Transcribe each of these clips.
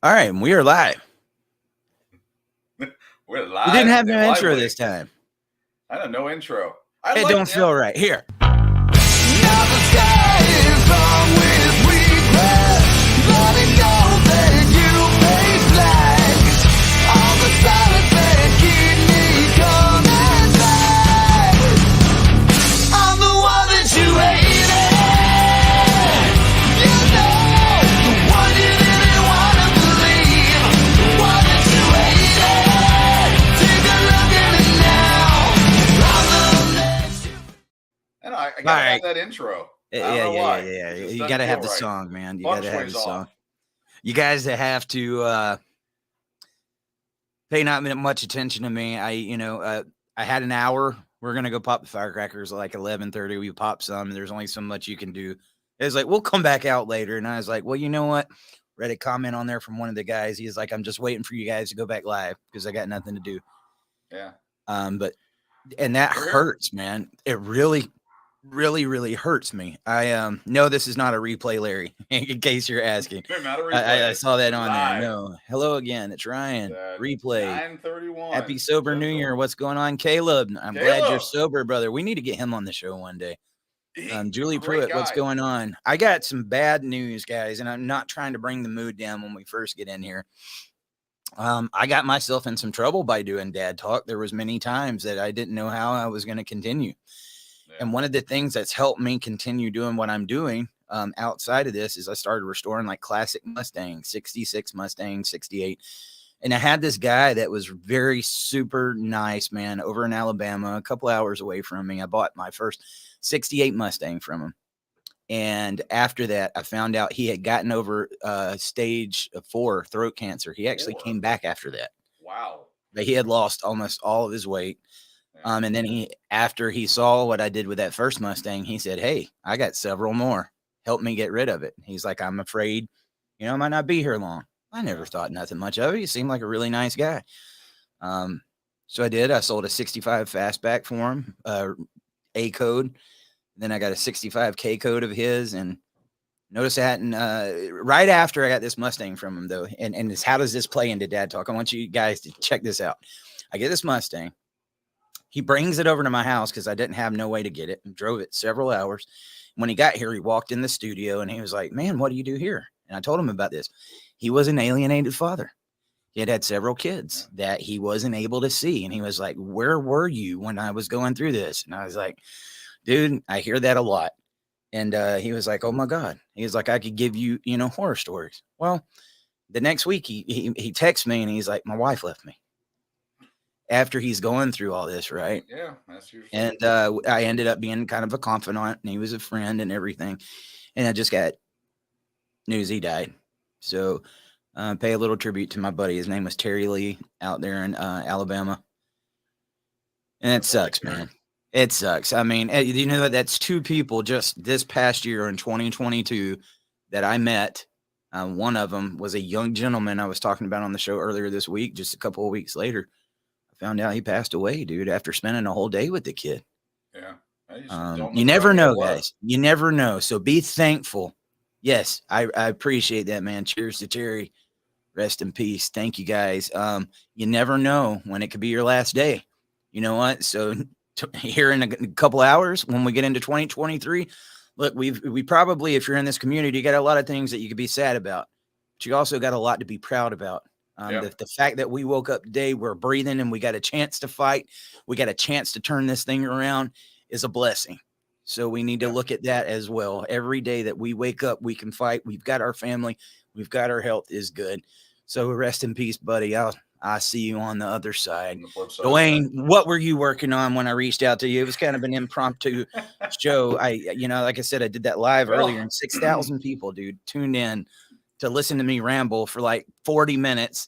All right, and we are live. We're We didn't live have no and intro lively. this time. I don't know intro. I It like don't feel right. Here. Now the sky is always regret. Letting go that you face flags. All the silence that keep me coming back. I'm the one that you hated. You know, the one you didn't want to believe. The one that you hated. Take a look at it now. I'm the next you. And I gotta All right. have that intro. I don't Yeah. know why. You It just doesn't got to have feel the right. song, man. You Feng got to have shui's the song. off. You guys that have to pay not much attention to me. I had an hour. We're gonna go pop the firecrackers at like 11:30. We pop some. There's only so much you can do. It's like we'll come back out later. And I was like, well, you know what? Read a comment on there from one of the guys. He's like, I'm just waiting for you guys to go back live because I got nothing to do. Yeah. And that We're here. hurts, man. It really hurts me. I no, this is not a replay, Larry, in case you're asking. We're not a I replay. saw that on Live. there. No. Hello again. It's Ryan. Replay. 9:31. Happy sober New Year. What's going on, Caleb? I'm glad you're Caleb. sober, brother. We need to get him on the show one day. Julie Great Pruitt, what's guy. going on? I got some bad news, guys, and I'm not trying to bring the mood down when we first get in here. I got myself in some trouble by doing dad talk. There was many times that I didn't know how I was going to continue. Yeah. And one of the things that's helped me continue doing what I'm doing outside of this is I started restoring like classic Mustangs, 66 Mustang, 68. And I had this guy that was very super nice, man, over in Alabama, a couple hours away from me. I bought my first 68 Mustang from him. And after that, I found out he had gotten over stage 4 throat cancer. He actually 4. came back after that. Wow. But he had lost almost all of his weight. Yeah. And then after he saw what I did with that first Mustang, he said, hey, I got several more. Help me get rid of it. He's like, I'm afraid, I might not be here long. I never thought nothing much of it. He seemed like a really nice guy. So I did. I sold a 65 fastback for him, A code. Then I got a 65 K code of his, and notice that. And right after I got this Mustang from him, though, and it's, how does this play into dad talk? I want you guys to check this out. I get this Mustang. He brings it over to my house because I didn't have no way to get it, and drove it several hours. When he got here, he walked in the studio and he was like, man, what do you do here? And I told him about this. He was an alienated father. He had several kids that he wasn't able to see. And he was like, where were you when I was going through this? And I was like, dude, I hear that a lot. And he was like, oh my God. He was like, I could give you, horror stories. Well, the next week he texts me and he's like, my wife left me. After he's going through all this, right? Yeah, that's usually. And I ended up being kind of a confidant, and he was a friend and everything. And I just got news he died. So pay a little tribute to my buddy. His name was Terry Lee out there in Alabama. And it sucks, man. It sucks. I mean, that's 2 people just this past year in 2022 that I met. One of them was a young gentleman I was talking about on the show earlier this week. Just a couple of weeks later, I found out he passed away, dude, after spending a whole day with the kid. Yeah. You never know, guys. You never know. So be thankful. Yes, I appreciate that, man. Cheers to Terry. Rest in peace. Thank you, guys. You never know when it could be your last day. You know what? So here in a couple hours, when we get into 2023, look, we probably, if you're in this community, you got a lot of things that you could be sad about, but you also got a lot to be proud about. The fact that we woke up today, we're breathing, and we got a chance to fight, we got a chance to turn this thing around, is a blessing. So we need to look at that as well. Every day that we wake up, we can fight. We've got our family. We've got our health is good. So rest in peace, buddy. I'll see you on the other side. Dwayne, what were you working on when I reached out to you? It was kind of an impromptu show. Like I said, I did that live earlier, and 6,000 people, dude, tuned in to listen to me ramble for like 40 minutes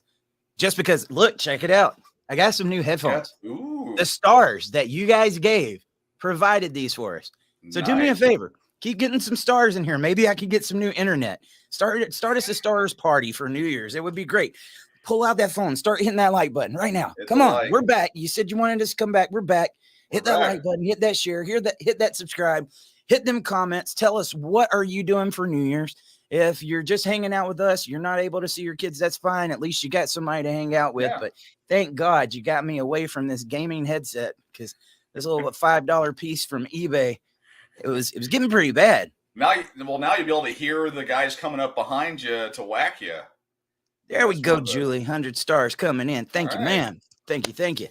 just because, look, check it out. I got some new headphones. Ooh. The stars that you guys gave provided these for us. So do me a favor. Keep getting some stars in here. Maybe I could get some new internet. Start us a stars party for New Year's. It would be great. Pull out that phone. Start hitting that like button right now. Come on. We're back. You said you wanted us to come back. We're back. Hit that like button. Hit that share. Hit that subscribe. Hit them comments. Tell us, what are you doing for New Year's? if you're just hanging out with us, you're not able to see your kids, that's fine. At least you got somebody to hang out with. Yeah. But thank God you got me away from this gaming headset, because this little $5 piece from eBay, it was getting pretty bad. Now you'll be able to hear the guys coming up behind you to whack you. There we go, Julie. 100 stars coming in. Thank you, right. man. Thank you.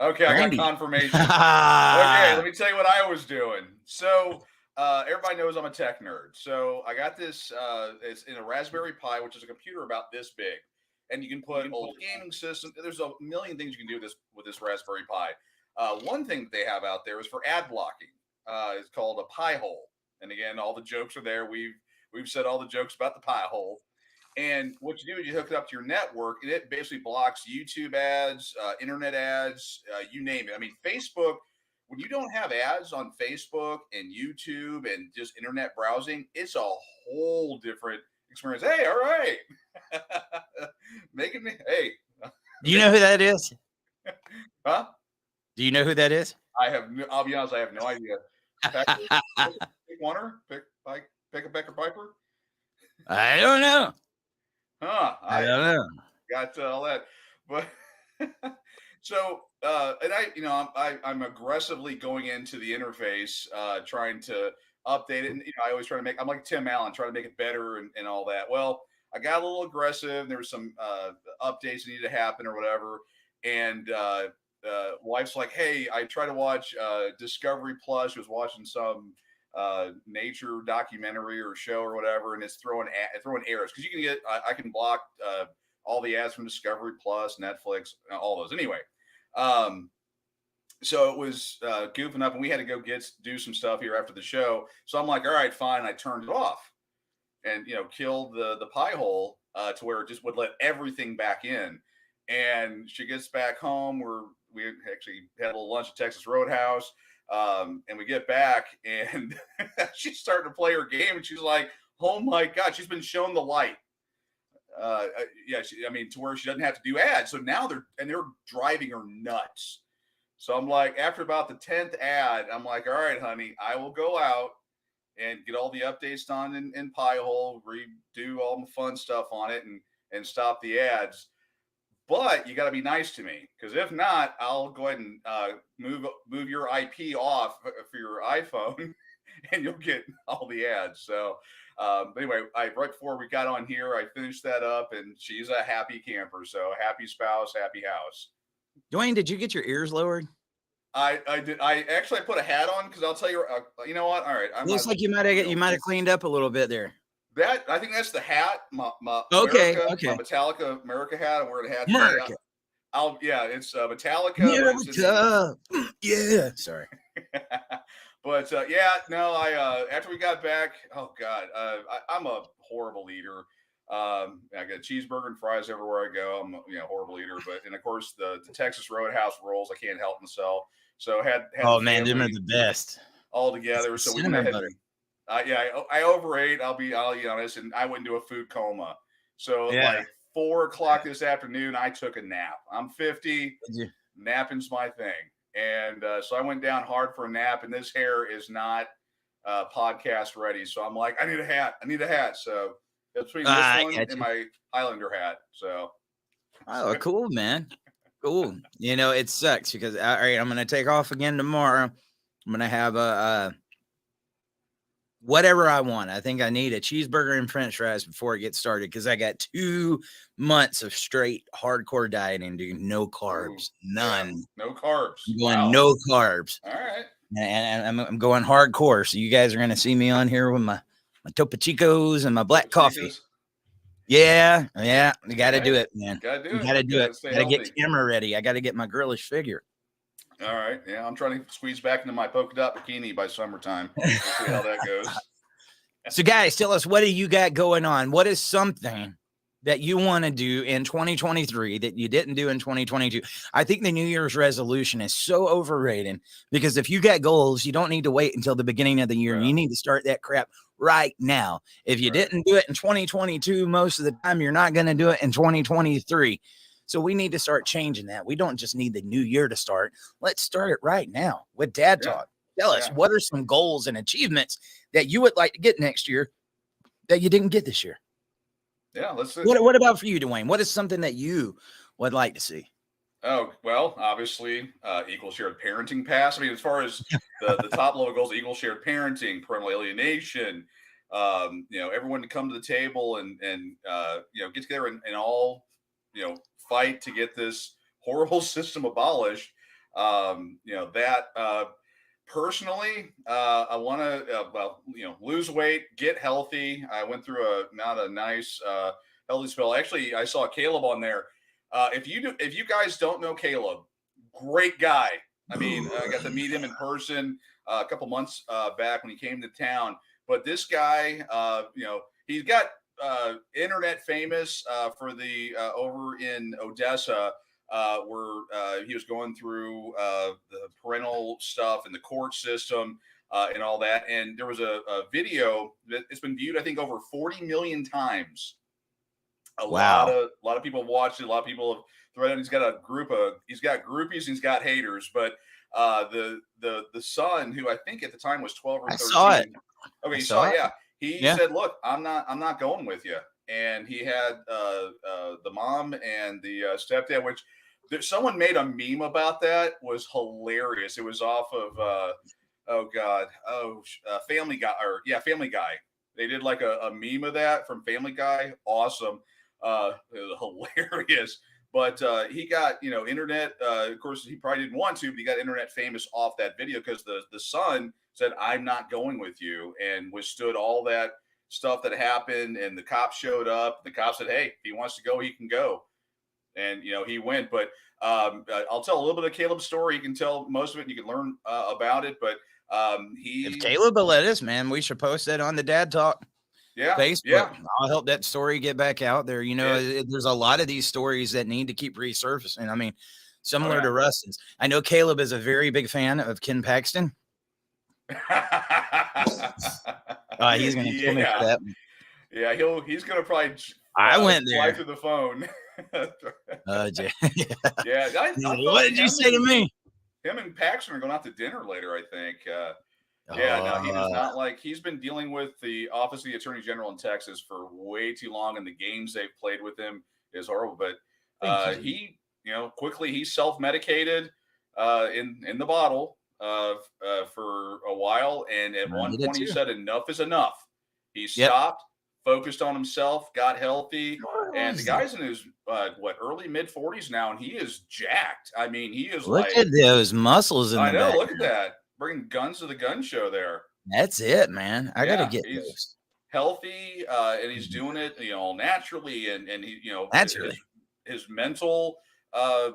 Okay, Randy. I got confirmation. Okay, let me tell you what I was doing. So everybody knows I'm a tech nerd. So I got this. It's in a Raspberry Pi, which is a computer about this big, and you can put old gaming system. There's a million things you can do with this Raspberry Pi. One thing that they have out there is for ad blocking. It's called a Pi hole, and again, all the jokes are there. We've said all the jokes about the Pi hole. And what you do is you hook it up to your network, and it basically blocks YouTube ads, internet ads, you name it. I mean, Facebook, when you don't have ads on Facebook and YouTube and just internet browsing, it's a whole different experience. Hey, all right. Making me, hey. Do you know who that is? Huh? Do you know who that is? I'll be honest, I have no idea. Pick Warner? Pick a Becker Piper? I don't know. I don't know. Got all that, but so and I'm aggressively going into the interface, trying to update it, and I always try to make. I'm like Tim Allen, trying to make it better and all that. Well, I got a little aggressive. There was some updates that needed to happen or whatever, and wife's like, "Hey, I tried to watch Discovery Plus. She was watching some nature documentary or show or whatever, and it's throwing errors because you can get I can block all the ads from Discovery Plus, Netflix, all those. Anyway, so it was goofing up, and we had to go do some stuff here after the show. So I'm like, all right, fine. I turned it off, and killed the Pi hole to where it just would let everything back in. And she gets back home. We actually had a little lunch at Texas Roadhouse. And we get back, and she's starting to play her game, and she's like, "Oh my God!" She's been shown the light. To where she doesn't have to do ads. So now they're driving her nuts. So I'm like, after about the 10th ad, I'm like, "All right, honey, I will go out and get all the updates done in Pi-hole, redo all the fun stuff on it, and stop the ads." But you got to be nice to me, because if not, I'll go ahead and move your IP off for your iPhone, and you'll get all the ads. So anyway, right before we got on here, I finished that up, and she's a happy camper. So happy spouse, happy house. Dwayne, did you get your ears lowered? I did. I actually put a hat on because I'll tell you. You know what? All right. Looks like you might have cleaned up a little bit there. I think that's the hat. My okay. My Metallica America hat. I'm wearing a hat. America. It's Metallica. America. Yeah. Sorry. But after we got back, oh God, I'm a horrible eater. I got cheeseburger and fries everywhere I go. I'm a horrible eater. And of course the Texas Roadhouse rolls, I can't help myself. So had oh man, them are the best all together. So we went ahead. I overate. I'll be honest, and I went into a food coma. So like 4:00 this afternoon, I took a nap. I'm 50. Napping's my thing, and so I went down hard for a nap. And this hair is not podcast ready, so I'm like, I need a hat. So between this one and my Highlander hat. So cool, man. Cool. It sucks because all right, I'm gonna take off again tomorrow. I'm gonna have a whatever I want. I think I need a cheeseburger and french fries before it gets started, because I got 2 months of straight hardcore dieting, dude. No carbs. None. No carbs. I'm going no carbs. All right. And I'm going hardcore. So you guys are going to see me on here with my Topo Chicos and my black coffee. Yeah. You got to do it, man. Got to do it. Got to get camera ready. I got to get my girlish figure. All right. Yeah, I'm trying to squeeze back into my polka dot bikini by summertime. We'll see how that goes. So, guys, tell us, what do you got going on? What is something that you want to do in 2023 that you didn't do in 2022? I think the New Year's resolution is so overrated, because if you got goals, you don't need to wait until the beginning of the year. You need to start that crap right now. If you didn't do it in 2022, most of the time, you're not going to do it in 2023. So we need to start changing that. We don't just need the new year to start. Let's start it right now with Dad Talk. Tell us, what are some goals and achievements that you would like to get next year that you didn't get this year? Yeah, let's. What about for you, Dwayne? What is something that you would like to see? Oh, well, obviously, equal shared parenting pass. I mean, as far as the top level goals, equal shared parenting, parental alienation, everyone to come to the table and get together and all, fight to get this horrible system abolished. Personally, I want to, lose weight, get healthy. I went through not a nice, healthy spell. Actually, I saw Caleb on there. If you guys don't know Caleb, great guy. I mean, I got to meet him in person a couple months back when he came to town. But this guy, he's got internet famous for the over in Odessa, where he was going through the parental stuff and the court system and all that. And there was a video that it's been viewed, I think, over 40 million times. A lot of people have watched it. A lot of people have threaded. He's got groupies, and he's got haters. But the son, who I think at the time was 12 or 13. I saw it. Okay, you saw it. Yeah. He said, "Look, I'm not going with you." And he had the mom and the stepdad, which someone made a meme about. That was hilarious. It was off of Family Guy, Family Guy. They did like a meme of that from Family Guy. Awesome. It was hilarious. But he got, internet. Of course, he probably didn't want to, but he got internet famous off that video because the son said, "I'm not going with you," and withstood all that stuff that happened. And the cops showed up. The cops said, "Hey, if he wants to go, he can go." And, he went. But I'll tell a little bit of Caleb's story. You can tell most of it, and you can learn about it. But if Caleb will let us, man, we should post that on the Dad Talk. Yeah, Facebook. Yeah. I'll help that story get back out there. There's a lot of these stories that need to keep resurfacing. I mean, similar to Rustin's. I know Caleb is a very big fan of Ken Paxton. He's going to kill me for that. Yeah, he's going to probably. I went there through the phone. Yeah. What did you say to me? Him and Paxton are going out to dinner later, I think. He does not like. He's been dealing with the Office of the Attorney General in Texas for way too long, and the games they've played with him is horrible. But he, quickly he self-medicated in the bottle for a while, and at one point he said, "Enough is enough." He stopped, focused on himself, got healthy, and the guy's in his early mid-40s now, and he is jacked. I mean, he is look at those muscles in the back. Look at that. Bringing guns to the gun show there. That's it, man. I gotta get those. Healthy, and he's doing it, naturally, and he, naturally. His mental, the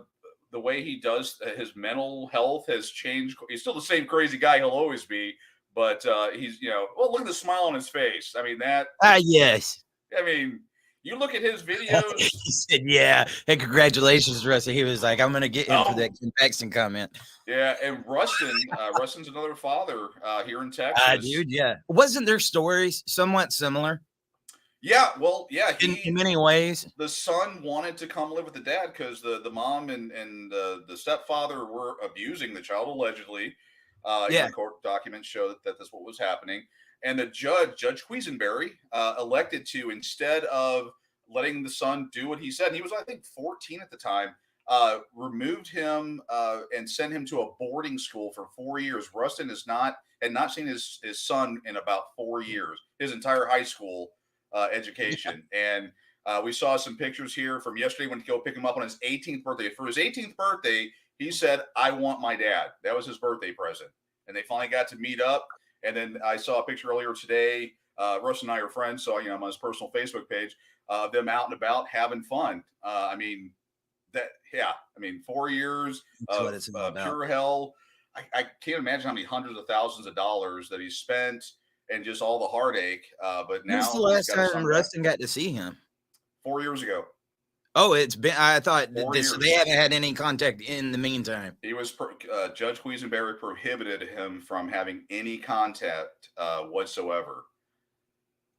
way he does his mental health has changed. He's still the same crazy guy he'll always be, but he's, look at the smile on his face. I mean that. Yes. I mean, you look at his videos. He said, "Yeah, hey, congratulations, Rusty." He was like, "I'm gonna get him for that Ken Paxton comment." Yeah, and Rustin's another father here in Texas. Dude, yeah. Wasn't their stories somewhat similar? Yeah, well, yeah. In many ways. The son wanted to come live with the dad because the mom and the stepfather were abusing the child, allegedly. Court documents show that that's what was happening. And the Judge Quisenberry, elected to, instead of letting the son do what he said, and he was, I think, 14 at the time, removed him and sent him to a boarding school for 4 years. Rustin had not seen his son in about 4 years, his entire high school education. And we saw some pictures here from yesterday when he go pick him up on his 18th birthday. For his 18th birthday, he said, "I want my dad." That was his birthday present. And they finally got to meet up. And then I saw a picture earlier today. Russ and I are friends, so I'm on his personal Facebook page. Them out and about having fun. 4 years of pure hell. I can't imagine how many hundreds of thousands of dollars that he spent and just all the heartache. But now, when's the last time Rustin got to see him? 4 years ago. Oh, it's been. I thought they haven't had any contact in the meantime. He was Judge Quisenberry prohibited him from having any contact whatsoever.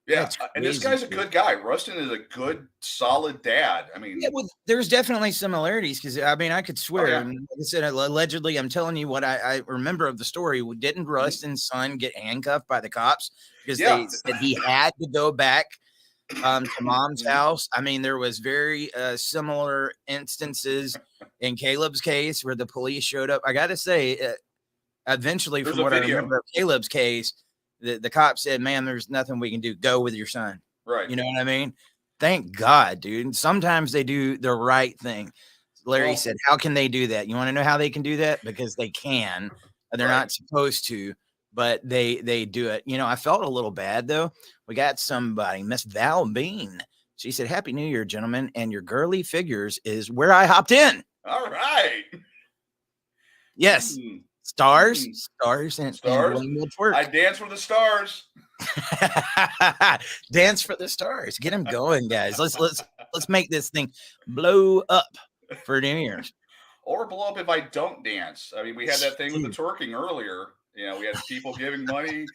Yeah, That's and this crazy, guy's a dude. good guy. Rustin is a good, solid dad. I Yeah, mean, well, there's definitely similarities because I mean, I could oh swear, yeah, and like I said, allegedly, I'm telling you what I remember of the story. Didn't mhm. Rustin's son get handcuffed by the cops because Yeah, they said he had to go back to mom's mhm. house? I mean, there was very similar instances in Caleb's case where the police showed up. I got to say, eventually, There's from a what I video, remember of Caleb's case, the cop said, "Man, there's nothing we can do. Go with your son." right? You know what I mean? Thank God, dude. Sometimes they do the right thing. Larry Well, said, "How can they do that? You want to know how they can do that? Because they can. They're right. not supposed to, but they do it." You know, I felt a little bad though. We got somebody, Miss Val Bean. She said, "Happy New Year, gentlemen, and your girly figures is where I hopped in." All right. Yes, Hmm. stars, Hmm. stars, and Stars. Dwayne will twerk. I dance for the stars. Dance for the stars. Get them going, guys. Let's make this thing blow up for New Year's. Or blow up if I don't dance. I mean, we had that thing with the Dude, twerking earlier. You know, we had people giving money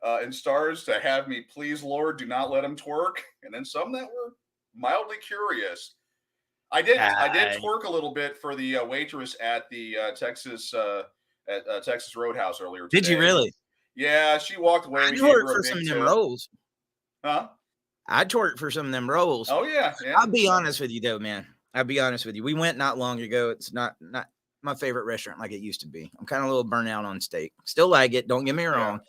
and stars to have me, please, Lord, do not let him twerk. And then some that were mildly curious. I did I twerk a little bit for the waitress at the Texas Roadhouse earlier did you today. really? Yeah, she walked away. I We gave twerk her a for some big of them tip. rolls. Huh? I twerk for some of them rolls. Oh yeah, yeah. I'll be honest with you though, man. I'll be honest with you. We went not long ago. It's not my favorite restaurant like it used to be. I'm kind of a little burnt out on steak. Still like it. Don't get me Yeah. wrong.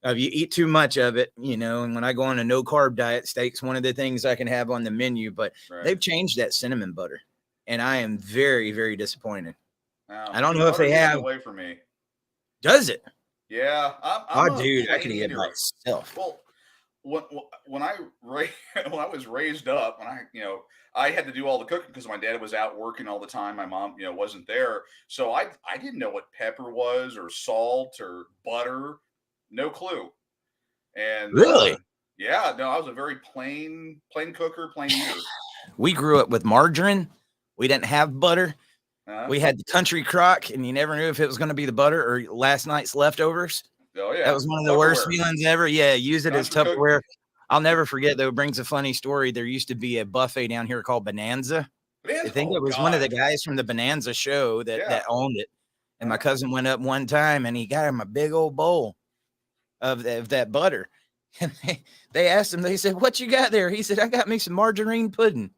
If you eat too much of it, you know, and when I go on a no carb diet, steak's one of the things I can have on the menu, but Right. they've changed that cinnamon butter. And I am very, very disappointed. Now, I don't know if butter's they getting have, away from me. does it? Yeah, I'm Oh, a dude, I could plain eat it by eater. itself. Well, when when I when I was raised up, when I had to do all the cooking because my dad was out working all the time. My mom, wasn't there, so I didn't know what pepper was or salt or butter, no clue. And Really? yeah, no, I was a very plain cooker, plain eater. We grew up with margarine. We didn't have butter. Uh, We had the country crock, and you never knew if it was going to be the butter or last night's leftovers. oh That yeah, was one of the worst Tupperware, feelings ever. Yeah, use it as country cook. Tupperware. I'll never forget though. Brings a funny story. There used to be a buffet down here called Bonanza. I think Oh it was one of God, the guys from the Bonanza show that yeah. owned it. And my Uh, cousin went up one time and he got him a big old bowl of that butter. And they asked him, they said, "What you got there?" He said, "I got me some margarine pudding."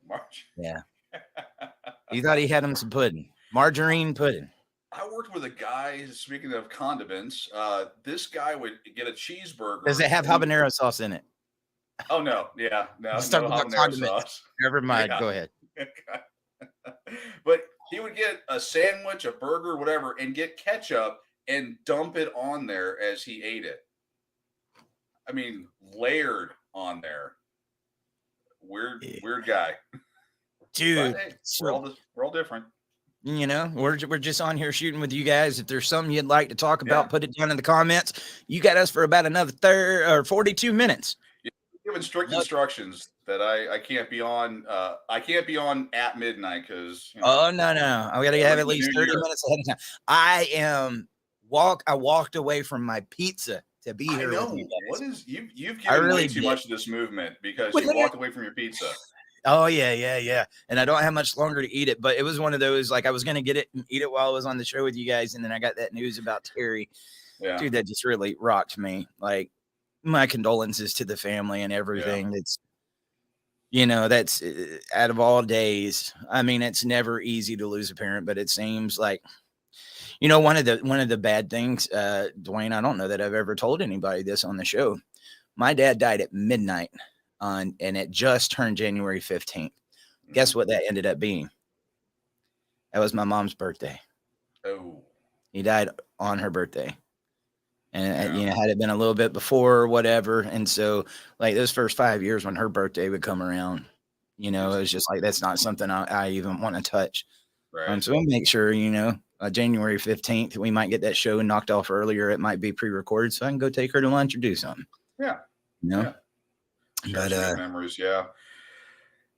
March. Yeah. He thought he had him some pudding. Margarine pudding. I worked with a guy, speaking of condiments, this guy would get a Does cheeseburger it have and habanero sauce in it? oh no, yeah, no, Let's talk no about habanero condiments. sauce. Never mind. Yeah. Go ahead. But he would get a sandwich, a burger, whatever, and get ketchup and dump it on there as he ate it. I mean, layered on there. Weird, Yeah. weird guy. But Dude. hey, So we're all different. you know, we're just on here shooting with you guys. If there's something you'd like to talk Yeah. about, put it down in the comments. You got us for about another 30 or 42 minutes. Given strict Yep. instructions that I can't be on at midnight because Oh no, I gotta have at the least new 30 year. minutes ahead of time. I walked away from my pizza to be I here with know. you What guys. is you've I given way really too did. much to this movement because Well, you walked away from your pizza. oh yeah. And I don't have much longer to eat it, but it was one of those like I was gonna get it and eat it while I was on the show with you guys, and then I got that news about Terry. Yeah. Dude, that just really rocked me. Like my condolences to the family and everything. It's that's out of all days. I mean, it's never easy to lose a parent, but it seems like one of the bad things, Dwayne. I don't know that I've ever told anybody this on the show. My dad died at midnight and it just turned January 15th. Guess what that ended up being? That was my mom's birthday. Oh. He died on her birthday. And had it been a little bit before or whatever, and so like those first 5 years when her birthday would come around, it was just like that's not something I even want to touch. Right. So we'll make sure January 15th we might get that show knocked off earlier. It might be pre-recorded, so I can go take her to lunch or do something. Yeah. Yeah. But memories, yeah.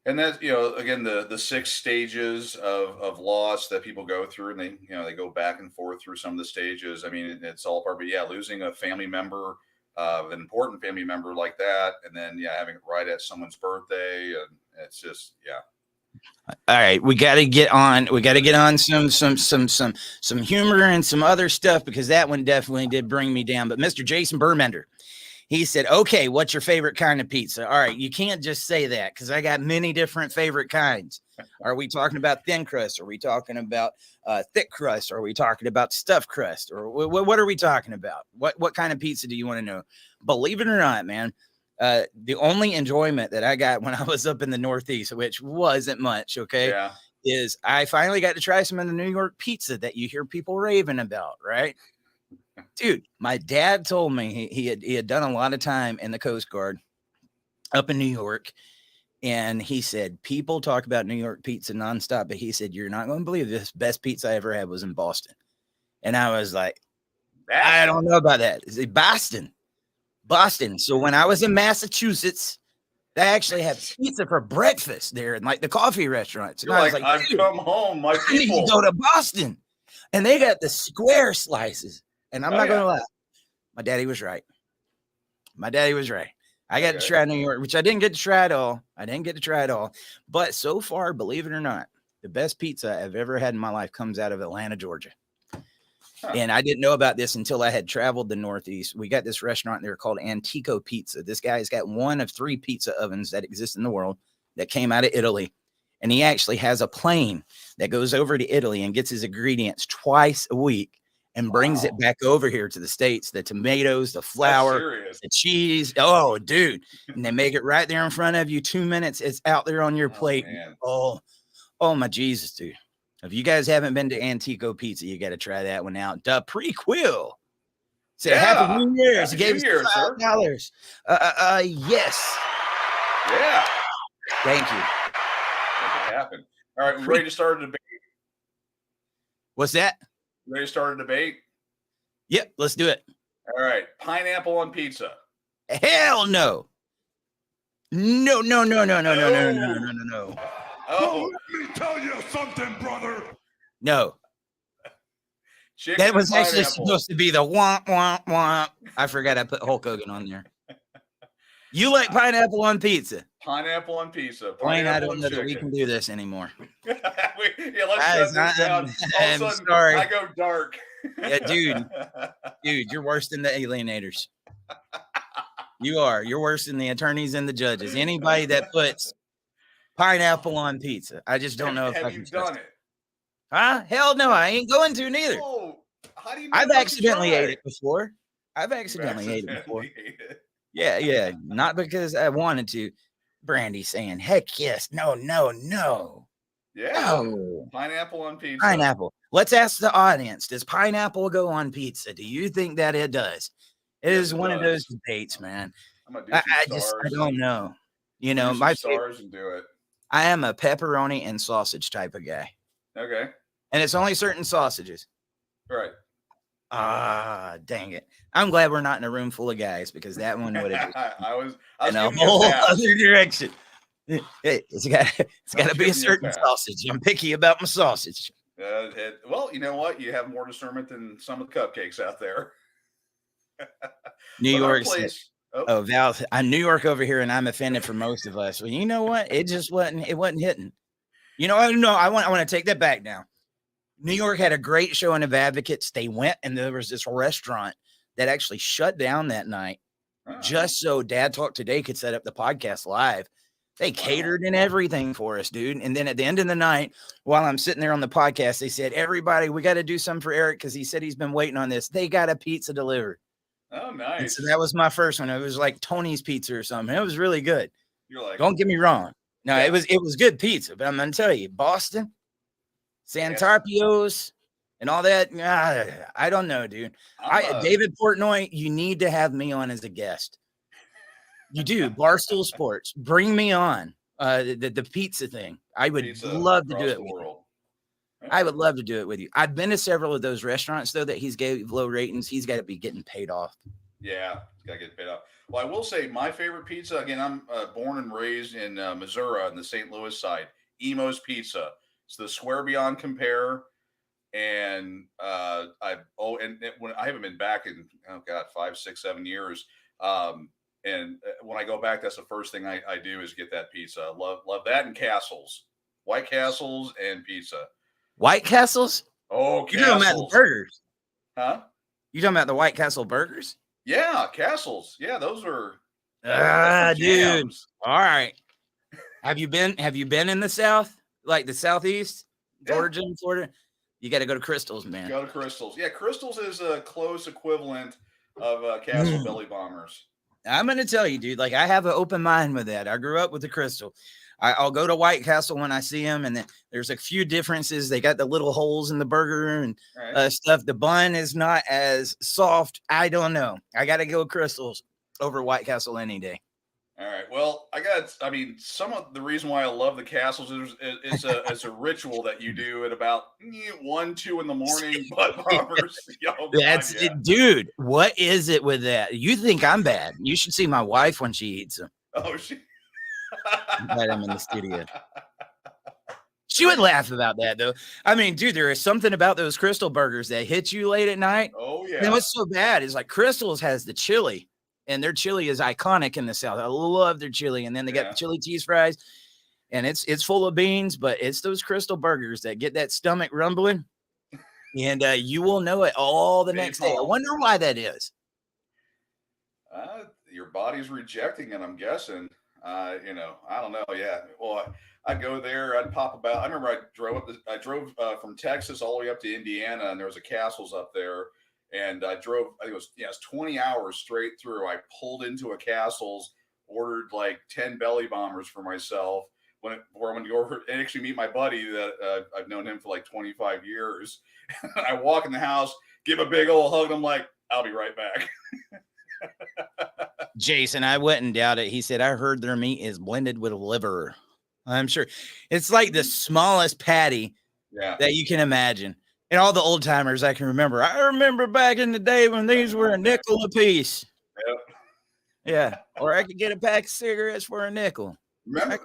And that's again the 6 stages of loss that people go through, and they go back and forth through some of the stages. I mean, it's all part, but yeah, losing a family member an important family member like that, and then having it right at someone's birthday, and it's just All right, we got to get on. We got to get on some humor and some other stuff, because that one definitely did bring me down. But Mr. Jason Burmender, he said, "Okay, what's your favorite kind of pizza?" All right, you can't just say that, because I got many different favorite kinds. Are we talking about thin crust? Are we talking about thick crust? Are we talking about stuffed crust? Or what are we talking about? What kind of pizza do you want to know? Believe it or not, man. The only enjoyment that I got when I was up in the Northeast, which wasn't much, okay, is I finally got to try some of the New York pizza that you hear people raving about, right? Dude, my dad told me he had done a lot of time in the Coast Guard up in New York, and he said people talk about New York pizza nonstop, but he said, you're not going to believe this, best pizza I ever had was in Boston. And I was like, I don't know about that. Is it Boston? So when I was in Massachusetts, they actually had pizza for breakfast there in like the coffee restaurants. And you're I was like, I've come home, my people. I need to go to Boston. And they got the square slices. And I'm not going to lie. My daddy was right. I got to try New York, which I didn't get to try at all. But so far, believe it or not, the best pizza I've ever had in my life comes out of Atlanta, Georgia. And I didn't know about this until I had traveled the Northeast. We got this restaurant there called Antico Pizza. This guy's got one of 3 pizza ovens that exist in the world that came out of Italy. And he actually has a plane that goes over to Italy and gets his ingredients twice a week and brings it back over here to the States. The tomatoes, the flour, the cheese. Oh, dude. And they make it right there in front of you. 2 minutes. It's out there on your plate. Man. Oh, my Jesus, dude. If you guys haven't been to Antico Pizza, you got to try that one out. The prequel. Say Happy New Year's. He gave us $5. Yes. Yeah. Thank you. Make it happen. All right, we ready to start a debate? What's that? Ready to start a debate? Yep, let's do it. All right, pineapple on pizza. Hell no. No. Oh, let me tell you something, brother. No. Chicken that was and actually pineapple. supposed to be the womp, womp, womp. I forgot I put Hulk Hogan on there. You like pineapple on pizza? Pineapple on pizza. Wayne, I Pineapple don't and know that we chicken. can do this anymore. Let's shut this down. All of a sudden, sorry. I go dark. Yeah, dude, you're worse than the alienators. You are. You're worse than the attorneys and the judges. Anybody that puts pineapple on pizza, I just don't know if I have can you done it. Huh? Hell no, I ain't going to neither. Oh, how do you? I've accidentally ate it before. Yeah, not because I wanted to. Brandy saying, "Heck yes, no." Yeah, no. Pineapple on pizza. Pineapple. Let's ask the audience: does pineapple go on pizza? Do you think that it does? It is one of those debates, man. I'm gonna do I don't know. You know, my stars and do it. I am a pepperoni and sausage type of guy. Okay. And it's only certain sausages. Right. Dang it. I'm glad we're not in a room full of guys, because that one would have I was in a whole other direction. It's got to be a certain sausage. I'm picky about my sausage. Well, you know what? You have more discernment than some of the cupcakes out there. New York. Val, I'm New York over here, and I'm offended for most of us. Well, you know what? It just wasn't hitting. You know, I want to take that back now. New York had a great showing of Advocates. They went, and there was this restaurant that actually shut down that night just so Dad Talk Today could set up the podcast live. They catered and everything for us, dude. And then at the end of the night, while I'm sitting there on the podcast, they said, everybody, we got to do something for Eric because he said he's been waiting on this. They got a pizza delivered. Oh, nice. And so that was my first one. It was like Tony's Pizza or something. It was really good. You're like, don't get me wrong. No, it was good pizza, but I'm going to tell you, Boston, Santarpio's, and all that. I don't know, dude. David Portnoy, you need to have me on as a guest. You do. Barstool Sports. Bring me on. The pizza thing. I would love to do it with you. I would love to do it with you. I've been to several of those restaurants, though, that he's gave low ratings. He's got to be getting paid off. Yeah, he's got to get paid off. Well, I will say my favorite pizza, again, I'm born and raised in Missouri on the St. Louis side, Emo's Pizza. It's the Square Beyond Compare. And when I haven't been back in 5, 6, 7 years, And when I go back, that's the first thing I do is get that pizza. Love that and Castles, White Castles and pizza. White Castles? Oh, You're talking about the Castles. burgers. Huh? You talking about the White Castle burgers? Yeah, Castles. Yeah, those are Dude. jams. All right. Have you been in the South? Like the Southeast? Georgia and Florida? You got to go to Crystal's, man. Go to Crystal's. Yeah, Crystal's is a close equivalent of Castle Belly Bombers. I'm going to tell you, dude, like I have an open mind with that. I grew up with the Crystal. I'll go to White Castle when I see them, and then there's a few differences. They got the little holes in the burger and stuff. The bun is not as soft. I don't know. I got to go Crystals over White Castle any day. All right. Well, some of the reason why I love the Castles is it's a ritual that you do at about 1, 2 in the morning. Butt bombers. That's it, dude. What is it with that? You think I'm bad? You should see my wife when she eats them. Oh, she. Had him in the studio. She would laugh about that, though. I mean, dude, there is something about those Crystal burgers that hit you late at night. Oh yeah. And what's so bad is like Crystal's has the chili. And their chili is iconic in the South. I love their chili. And then they got the chili cheese fries. And it's full of beans, but it's those Crystal burgers that get that stomach rumbling. And you will know it all the next day. I wonder why that is. Your body's rejecting it, I'm guessing. I don't know. Yeah. Well, I'd go there. I'd pop about. I remember I drove from Texas all the way up to Indiana, and there was a Castles up there. And I drove, I think it was 20 hours straight through. I pulled into a Castles, ordered like 10 belly bombers for myself before I went to go over and actually meet my buddy that I've known him for like 25 years. I walk in the house, give a big old hug. And I'm like, I'll be right back. Jason, I wouldn't doubt it. He said, I heard their meat is blended with liver. I'm sure it's like the smallest patty that you can imagine. And all the old timers I can remember. I remember back in the day when these were a nickel a piece. Yep. Yeah. Or I could get a pack of cigarettes for a nickel. Remember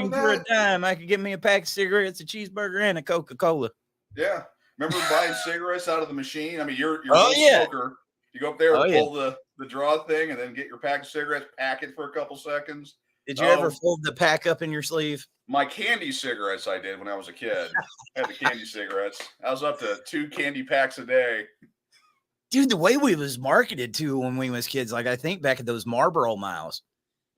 for a dime. I could get me a pack of cigarettes, a cheeseburger, and a Coca-Cola. Yeah. Remember buying cigarettes out of the machine? I mean, you're a smoker. You go up there and pull the draw thing and then get your pack of cigarettes, pack it for a couple seconds. Did you ever fold the pack up in your sleeve? My candy cigarettes I did when I was a kid. I had the candy cigarettes. I was up to 2 candy packs a day. Dude, the way we was marketed to when we was kids, like I think back at those Marlboro miles.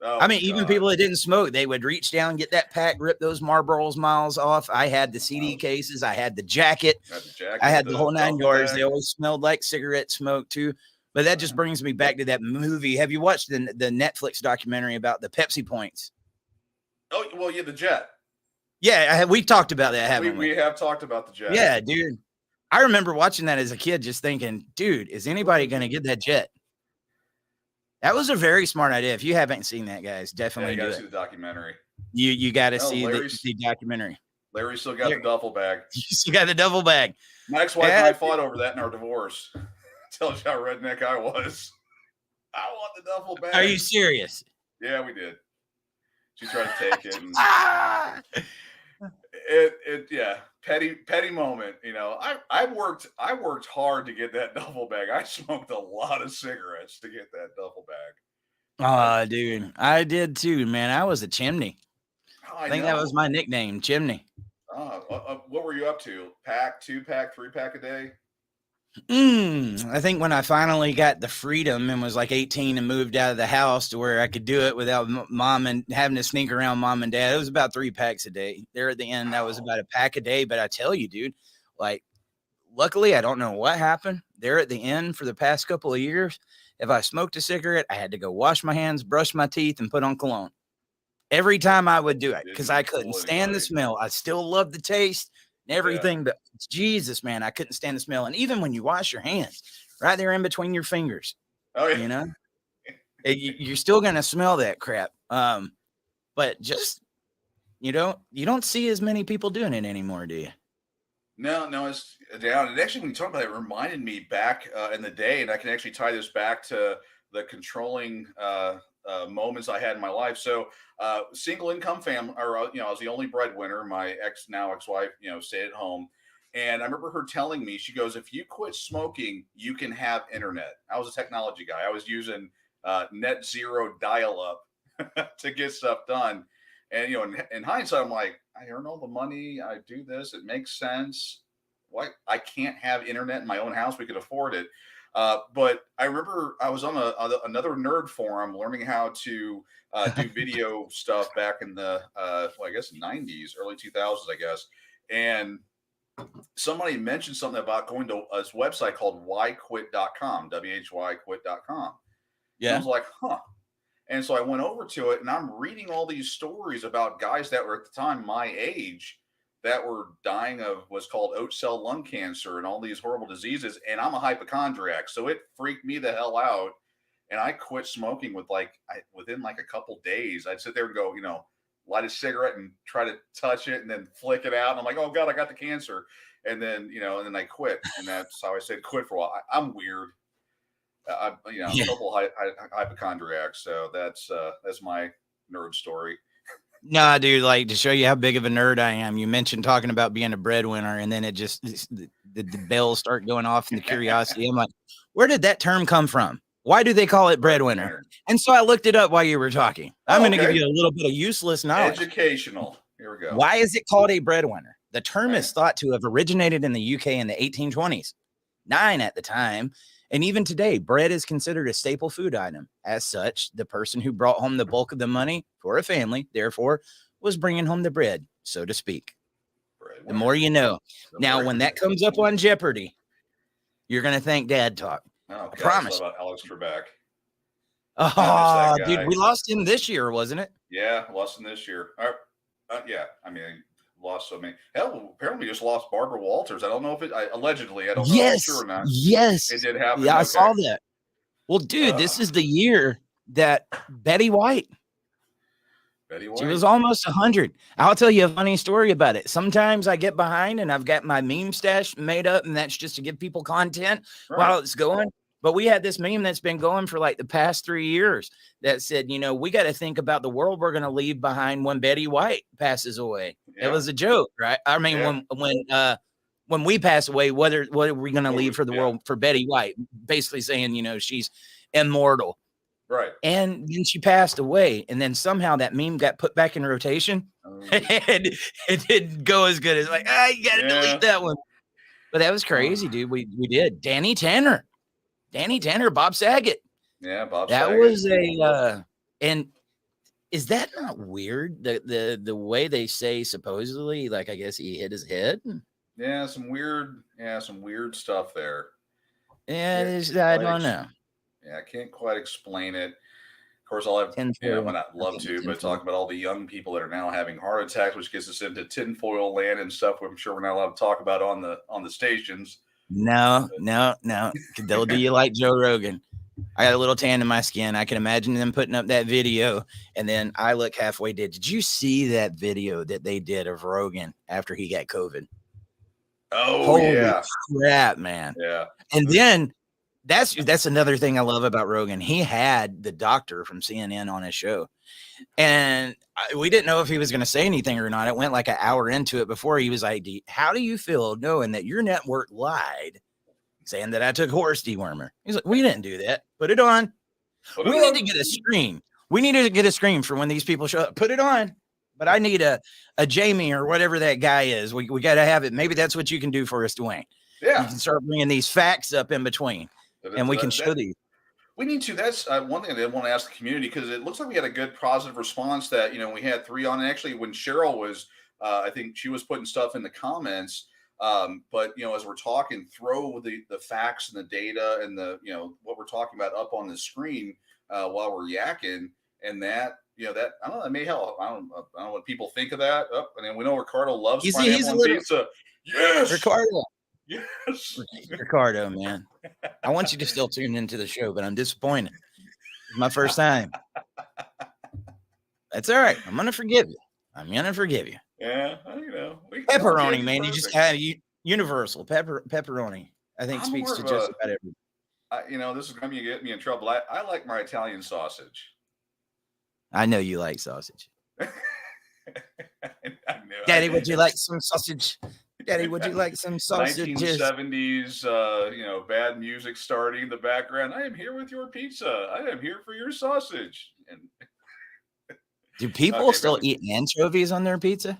Oh, I mean, even people that didn't smoke, they would reach down, get that pack, rip those Marlboro miles off. I had the CD cases. I had the jacket. I had the whole 9 yards. They always smelled like cigarette smoke too. But that just brings me back to that movie. Have you watched the Netflix documentary about the Pepsi points? Oh, well, yeah, the jet. Yeah, we've talked about that, haven't we? We have talked about the jet. Yeah, dude. I remember watching that as a kid just thinking, dude, is anybody going to get that jet? That was a very smart idea. If you haven't seen that, guys, definitely you do got it. to see the documentary. You got to see the documentary. Larry still got the duffel bag. You got the duffel bag. My ex-wife and I fought over that in our divorce. Tells you how redneck I was. I want the duffel bag. Are you serious? Yeah, we did. She tried to take it. And petty moment. You know, I worked hard to get that duffel bag. I smoked a lot of cigarettes to get that duffel bag. Dude, I did too, man. I was a chimney. I think that was my nickname, Chimney. What were you up to? Pack, 2-pack, 3-pack a day? I think when I finally got the freedom and was like 18 and moved out of the house to where I could do it without mom and having to sneak around mom and dad, it was about 3 packs a day. There at the end, that was about a pack a day. But I tell you, dude, like, luckily, I don't know what happened there at the end for the past couple of years. If I smoked a cigarette, I had to go wash my hands, brush my teeth, and put on cologne. Every time I would do it because I couldn't stand the smell. I still love the taste and everything, but Jesus, man, I couldn't stand the smell. And even when you wash your hands, right there in between your fingers, you know, you're still gonna smell that crap. But just you don't see as many people doing it anymore, do you? No, it's down. And actually, when you talk about it, reminded me back in the day, and I can actually tie this back to the controlling moments I had in my life. So, single income family, or I was the only breadwinner. My ex-wife, stayed at home, and I remember her telling me, she goes, "If you quit smoking, you can have internet." I was a technology guy. I was using net zero dial up to get stuff done. And, in hindsight, I'm like, I earn all the money. I do this. It makes sense. Why I can't have internet in my own house? We could afford it. But I remember I was on another nerd forum learning how to do video stuff back in the, I guess 90s, early 2000s, I guess. And somebody mentioned something about going to a website called whyquit.com, whyquit.com. Yeah. And I was like, huh. And so I went over to it, and I'm reading all these stories about guys that were at the time my age that were dying of what's called oat cell lung cancer and all these horrible diseases. And I'm a hypochondriac, so it freaked me the hell out. And I quit smoking within like a couple days. I'd sit there and go, light a cigarette and try to touch it and then flick it out. And I'm like, oh God, I got the cancer. And then, and then I quit. And that's how I said quit for a while. I'm weird. I'm a total hypochondriac. So that's my nerd story. Nah, dude, like to show you how big of a nerd I am. You mentioned talking about being a breadwinner, and then it just the bells start going off in the curiosity. I'm like, where did that term come from? Why do they call it breadwinner? And so I looked it up while you were talking. I'm going to give you a little bit of useless knowledge. Educational. Here we go. Why is it called a breadwinner? The term is thought to have originated in the UK in the 1820s, 9 at the time. And even today, bread is considered a staple food item. As such, the person who brought home the bulk of the money for a family, therefore, was bringing home the bread, so to speak. The more you know. Now, when that comes up on Jeopardy, you're going to thank Dad Talk. Oh, I promise. About Alex Trebek. Oh, dude, we lost him this year, wasn't it? Yeah, lost him this year. Yeah, I mean, lost so many. Hell, apparently just lost Barbara Walters. I don't know if it allegedly. I don't know if it's true or not. Yes, it did happen. Yeah, I saw that. Well, dude, this is the year that Betty White. She was almost 100. I'll tell you a funny story about it. Sometimes I get behind and I've got my meme stash made up, and that's just to give people content while it's going. But we had this meme that's been going for like the past 3 years that said, we got to think about the world we're going to leave behind when Betty White passes away. Yeah. It was a joke, right? I mean, when we pass away, what are we going to leave for the world for Betty White? Basically saying, she's immortal. Right. And then she passed away. And then somehow that meme got put back in rotation. And it didn't go as good as like, you got to delete that one. But that was crazy, dude. We did. Danny Tanner, Bob Saget. Yeah, Bob Saget. That was and is that not weird? The way they say supposedly, like, I guess he hit his head. Yeah, some weird stuff there. Yeah, I don't know. Yeah, I can't quite explain it. Of course, I'll have, I would not love to, but talk about all the young people that are now having heart attacks, which gets us into tinfoil land and stuff I'm sure we're not allowed to talk about on the stations. No. They'll do you like Joe Rogan. I got a little tan in my skin. I can imagine them putting up that video, and then I look halfway dead. Did you see that video that they did of Rogan after he got COVID? Oh, holy crap, man. Yeah. And then that's another thing I love about Rogan. He had the doctor from CNN on his show, and we didn't know if he was going to say anything or not. It went like an hour into it before he was like, how do you feel knowing that your network lied, saying that I took horse dewormer? He's like, we didn't do that. Put it on. We need to get a screen. We need to get a screen for when these people show up. Put it on. But I need a Jamie or whatever that guy is. We got to have it. Maybe that's what you can do for us, Dwayne. Yeah. You can start bringing these facts up in between. And we can show these. We need to. That's one thing I did want to ask the community, because it looks like we had a good positive response that, we had 3 on. And actually, when Cheryl was, I think she was putting stuff in the comments. But, as we're talking, throw the facts and the data and the, what we're talking about up on the screen while we're yakking. And that, that, I don't know, that may help. I don't know what people think of that. And then we know Ricardo loves pineapple pizza. Yes. Ricardo. Yes. Ricardo, man. I want you to still tune into the show, but I'm disappointed. It's my first time. That's all right. I'm going to forgive you. Yeah, pepperoni, man. You just have universal pepperoni. I think speaks to just about everything. This is going to get me in trouble. I like my Italian sausage. I know you like sausage. Daddy, would you like some sausage? Daddy, would you like some sausages? 1970s, bad music starting in the background. I am here with your pizza. I am here for your sausage. And Do people okay, still eat anchovies on their pizza?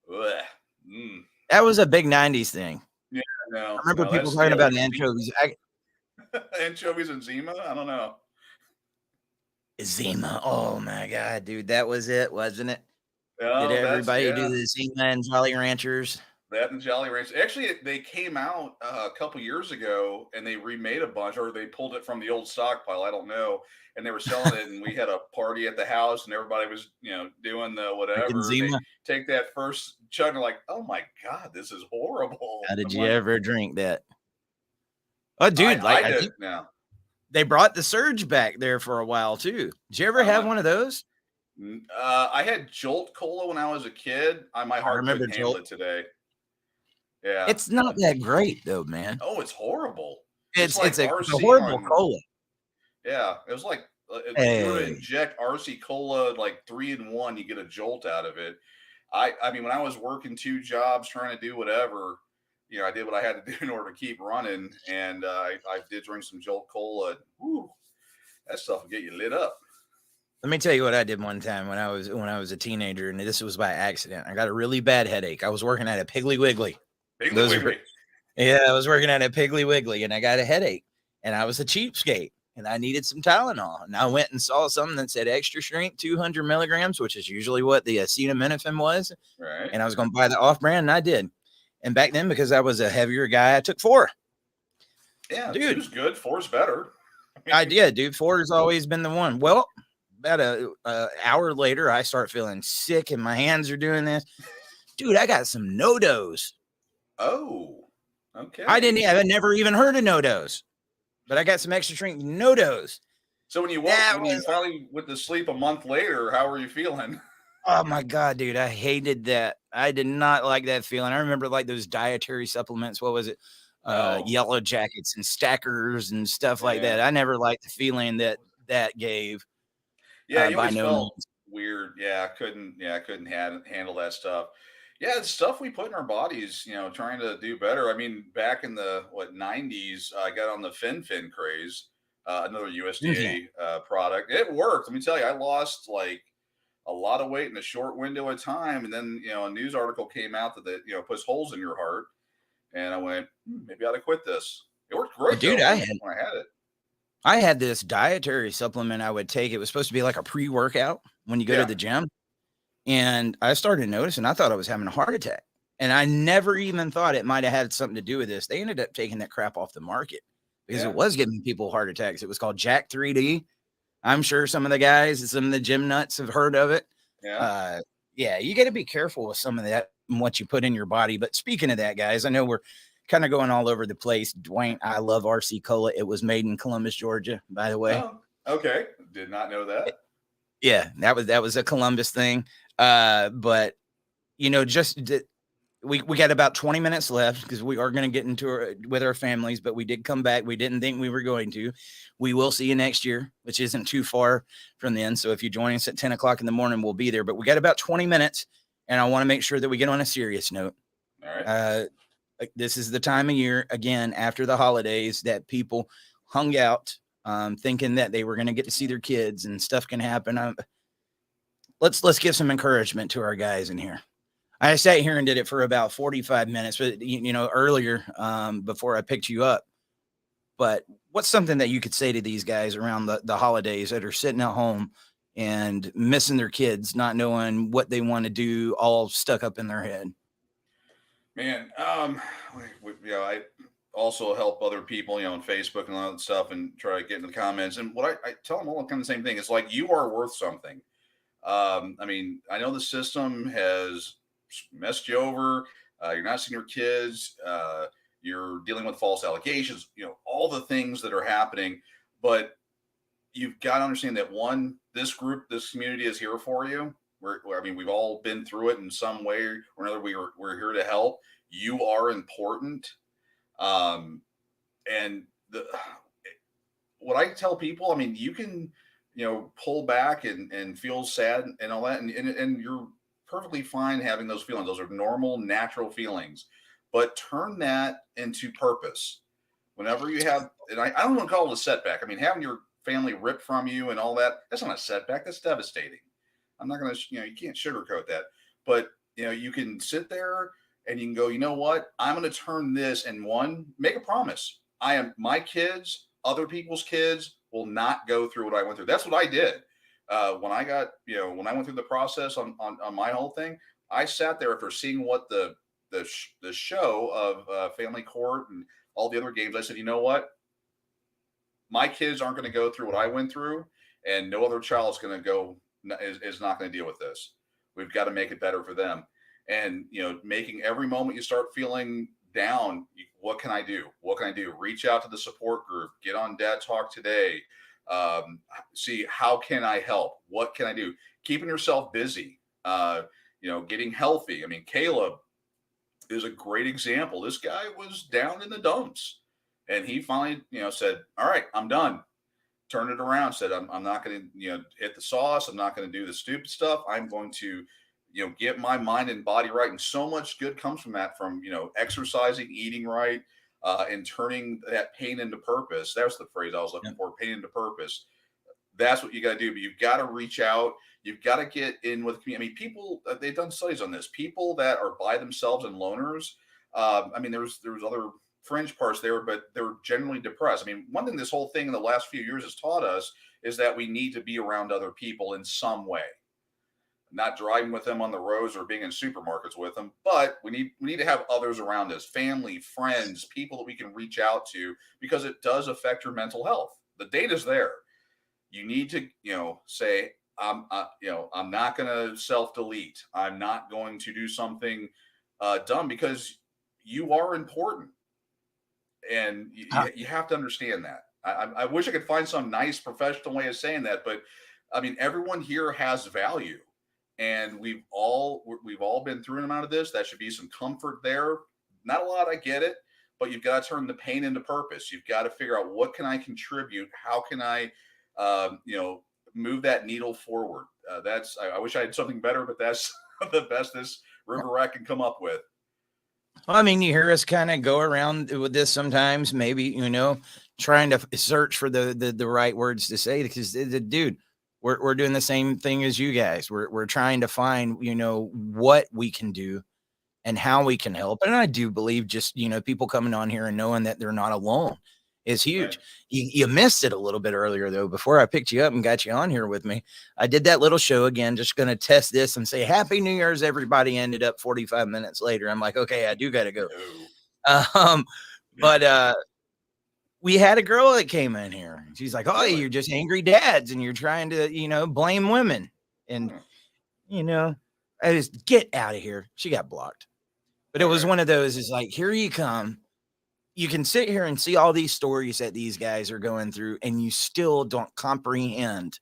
bleh. Mm. That was a big 90s thing. Yeah, I no, remember people that's talking yeah, about like anchovies. anchovies and Zima. I don't know. Zima. Oh my god, dude, that was it, wasn't it? Did No, that's everybody do yeah. the Zima and Jolly Ranchers? That and Jolly Rancher. Actually, they came out a couple years ago and they remade a bunch, or they pulled it from the old stockpile. I don't know. And they were selling it, and we had a party at the house, and everybody was, doing the Freaking whatever. And they Zima. take that first chug, and they're like, "Oh my god, this is horrible." How did I'm you like, ever drink that? Oh, I dude, I like I did think now. they brought the Surge back there for a while too. Did you ever I'm have like, one of those? I had Jolt Cola when I was a kid. My I heart remember couldn't handle Jolt. it today. Yeah. It's not that great though, man. Oh, it's horrible. It's It's like a RC horrible on. cola. Yeah, it was like if you were to Hey, inject RC Cola like 3 in 1, you get a jolt out of it. I mean, when I was working 2 jobs trying to do whatever, I did what I had to do in order to keep running, and I did drink some Jolt Cola. Whew, that stuff will get you lit up. let me tell you what I did one time when I was a teenager, and this was by accident. I got a really bad headache. I was working at a Piggly Wiggly. Piggly Those are Wiggly. Yeah, I was working at a Piggly Wiggly, and I got a headache, and I was a cheapskate, and I needed some Tylenol, and I went and saw something that said extra strength, 200 milligrams, which is usually what the acetaminophen was, Right. and I was going to buy the off-brand, and I did. And back then, because I was a heavier guy, I took 4. Yeah, Dude, 2's good, 4's better. I did, dude. 4 has always been the one. Well, about a hour later, I start feeling sick, and my hands are doing this. Dude, I got some no-dos. Oh, okay. I've never even heard of no-dos, but I got some extra strength no-dos. So when you finally went to sleep a month later, how were you feeling? Oh my god, dude, I hated that. I did not like that feeling. I remember like those dietary supplements. What was it? Yellow Jackets and Stackers and stuff like that. Yeah. I never liked the feeling that gave. Yeah, you By always no felt means. weird. Yeah, I couldn't handle that stuff. Yeah, the stuff we put in our bodies, trying to do better. I mean, back in the 90s, I got on the Fin craze, another Yeah. USDA product. It worked. Let me tell you, I lost like a lot of weight in a short window of time, and then a news article came out that puts holes in your heart, and I went, maybe I ought to quit this. It worked Well, great dude, though when I had it. I had this dietary supplement I would take. It was supposed to be like a pre-workout when you go to Yeah, the gym. And I started noticing, I thought I was having a heart attack. And I never even thought it might have had something to do with this. They ended up taking that crap off the market because yeah, it was giving people heart attacks. It was called Jack 3D. I'm sure some of the guys, some of the gym nuts have heard of it. yeah. Uh, yeah, you got to be careful with some of that and what you put in your body. But speaking of that, guys, I know we're kind of going all over the place. Dwayne, I love RC Cola. It was made in Columbus, Georgia, by the way. Oh, okay. Did not know that. Yeah, that was a Columbus thing. But we got about 20 minutes left because we are going to get into with our families, but we did come back. We didn't think we were going to. We will see you next year, which isn't too far from then. So if you join us at 10 o'clock in the morning, we'll be there. But we got about 20 minutes, and I want to make sure that we get on a serious note. All right. This is the time of year, again, after the holidays, that people hung out thinking that they were going to get to see their kids and stuff can happen. Let's give some encouragement to our guys in here. I sat here and did it for about 45 minutes, but earlier before I picked you up. But what's something that you could say to these guys around the holidays that are sitting at home and missing their kids, not knowing what they want to do, all stuck up in their head? Man, I also help other people, on Facebook and all that stuff, and try to get in the comments. And what I tell them all kind of the same thing. It's like, you are worth something. I mean, I know the system has messed you over. You're not seeing your kids. You're dealing with false allegations. All the things that are happening. But you've got to understand that this community is here for you. We've all been through it in some way or another. We're here to help. You are important. And what I tell people, I mean, you can, pull back and feel sad and all that. And you're perfectly fine having those feelings. Those are normal, natural feelings. but turn that into purpose. Whenever you have, and I don't want to call it a setback. I mean, having your family ripped from you and all that, that's not a setback. That's devastating. I'm not going to, you can't sugarcoat that. But, you can sit there and you can go, you know what? I'm going to turn this and make a promise. My kids, other people's kids will not go through what I went through. That's what I did. When I got, when I went through the process on my whole thing, I sat there after seeing what the show of Family Court and all the other games. I said, you know what? My kids aren't going to go through what I went through, and no other child is going to is not going to deal with this. We've got to make it better for them. And, making every moment you start feeling down, what can I do? What can I do? Reach out to the support group, get on Dad Talk Today. See, how can I help? What can I do? Keeping yourself busy, getting healthy. I mean, Caleb is a great example. This guy was down in the dumps, and he finally, said, all right, I'm done. Turned it around, said, I'm not going to, hit the sauce. I'm not going to do the stupid stuff. I'm going to, get my mind and body right. And so much good comes from that, from, exercising, eating right, and turning that pain into purpose. That's the phrase I was looking for, pain into purpose. That's what you got to do. But you've got to reach out. You've got to get in with the community. I mean, people, they've done studies on this. People that are by themselves and loners, there was other fringe parts there, but they're generally depressed. I mean, one thing this whole thing in the last few years has taught us is that we need to be around other people in some way. Not driving with them on the roads or being in supermarkets with them, but we need to have others around us, family, friends, people that we can reach out to, because it does affect your mental health. The data's there. You need to, say, I'm not going to self-delete. I'm not going to do something dumb, because you are important. And you have to understand that. I wish I could find some nice professional way of saying that, but I mean, everyone here has value, and we've all been through an amount of this. That should be some comfort there. Not a lot, I get it, but you've got to turn the pain into purpose. You've got to figure out, what can I contribute? How can I, move that needle forward? I wish I had something better, but that's the best this river rat can come up with. Well, I mean, you hear us kind of go around with this sometimes, maybe, trying to search for the right words to say, because dude, we're doing the same thing as you guys. We're trying to find, what we can do and how we can help. And I do believe just, people coming on here and knowing that they're not alone is huge. Right. You missed it a little bit earlier, though. Before I picked you up and got you on here with me, I did that little show again, just going to test this and say, Happy New Year's, everybody. Ended up 45 minutes later. I'm like, okay, I do got to go. But we had a girl that came in here. She's like, oh, you're just angry dads and you're trying to, blame women. And, I just get out of here. She got blocked. But it was one of those, is like, here you come. You can sit here and see all these stories that these guys are going through, and you still don't comprehend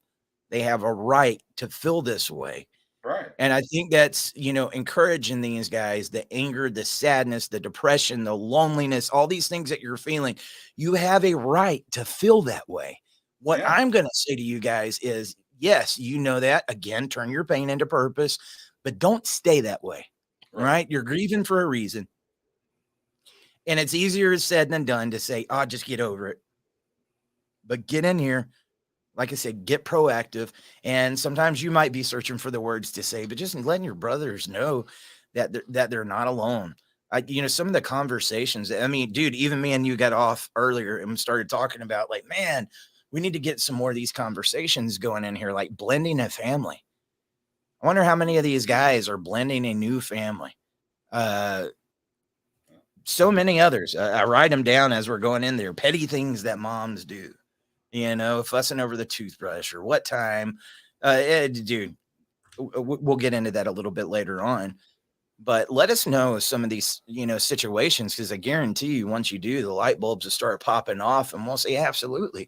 they have a right to feel this way. Right. And I think that's, encouraging these guys, the anger, the sadness, the depression, the loneliness, all these things that you're feeling. You have a right to feel that way. What I'm going to say to you guys is, yes, that. Again, turn your pain into purpose, but don't stay that way. Right? You're grieving for a reason. And it's easier said than done to say, just get over it. But get in here. Like I said, get proactive. And sometimes you might be searching for the words to say, but just letting your brothers know that they're not alone. Some of the conversations, I mean, dude, even me and you got off earlier and started talking about, like, man, we need to get some more of these conversations going in here, like blending a family. I wonder how many of these guys are blending a new family. So many others. I write them down as we're going in there. Petty things that moms do, fussing over the toothbrush or what time. Dude, we'll get into that a little bit later on. But let us know some of these, situations, because I guarantee you, once you do, the light bulbs will start popping off, and we'll say absolutely.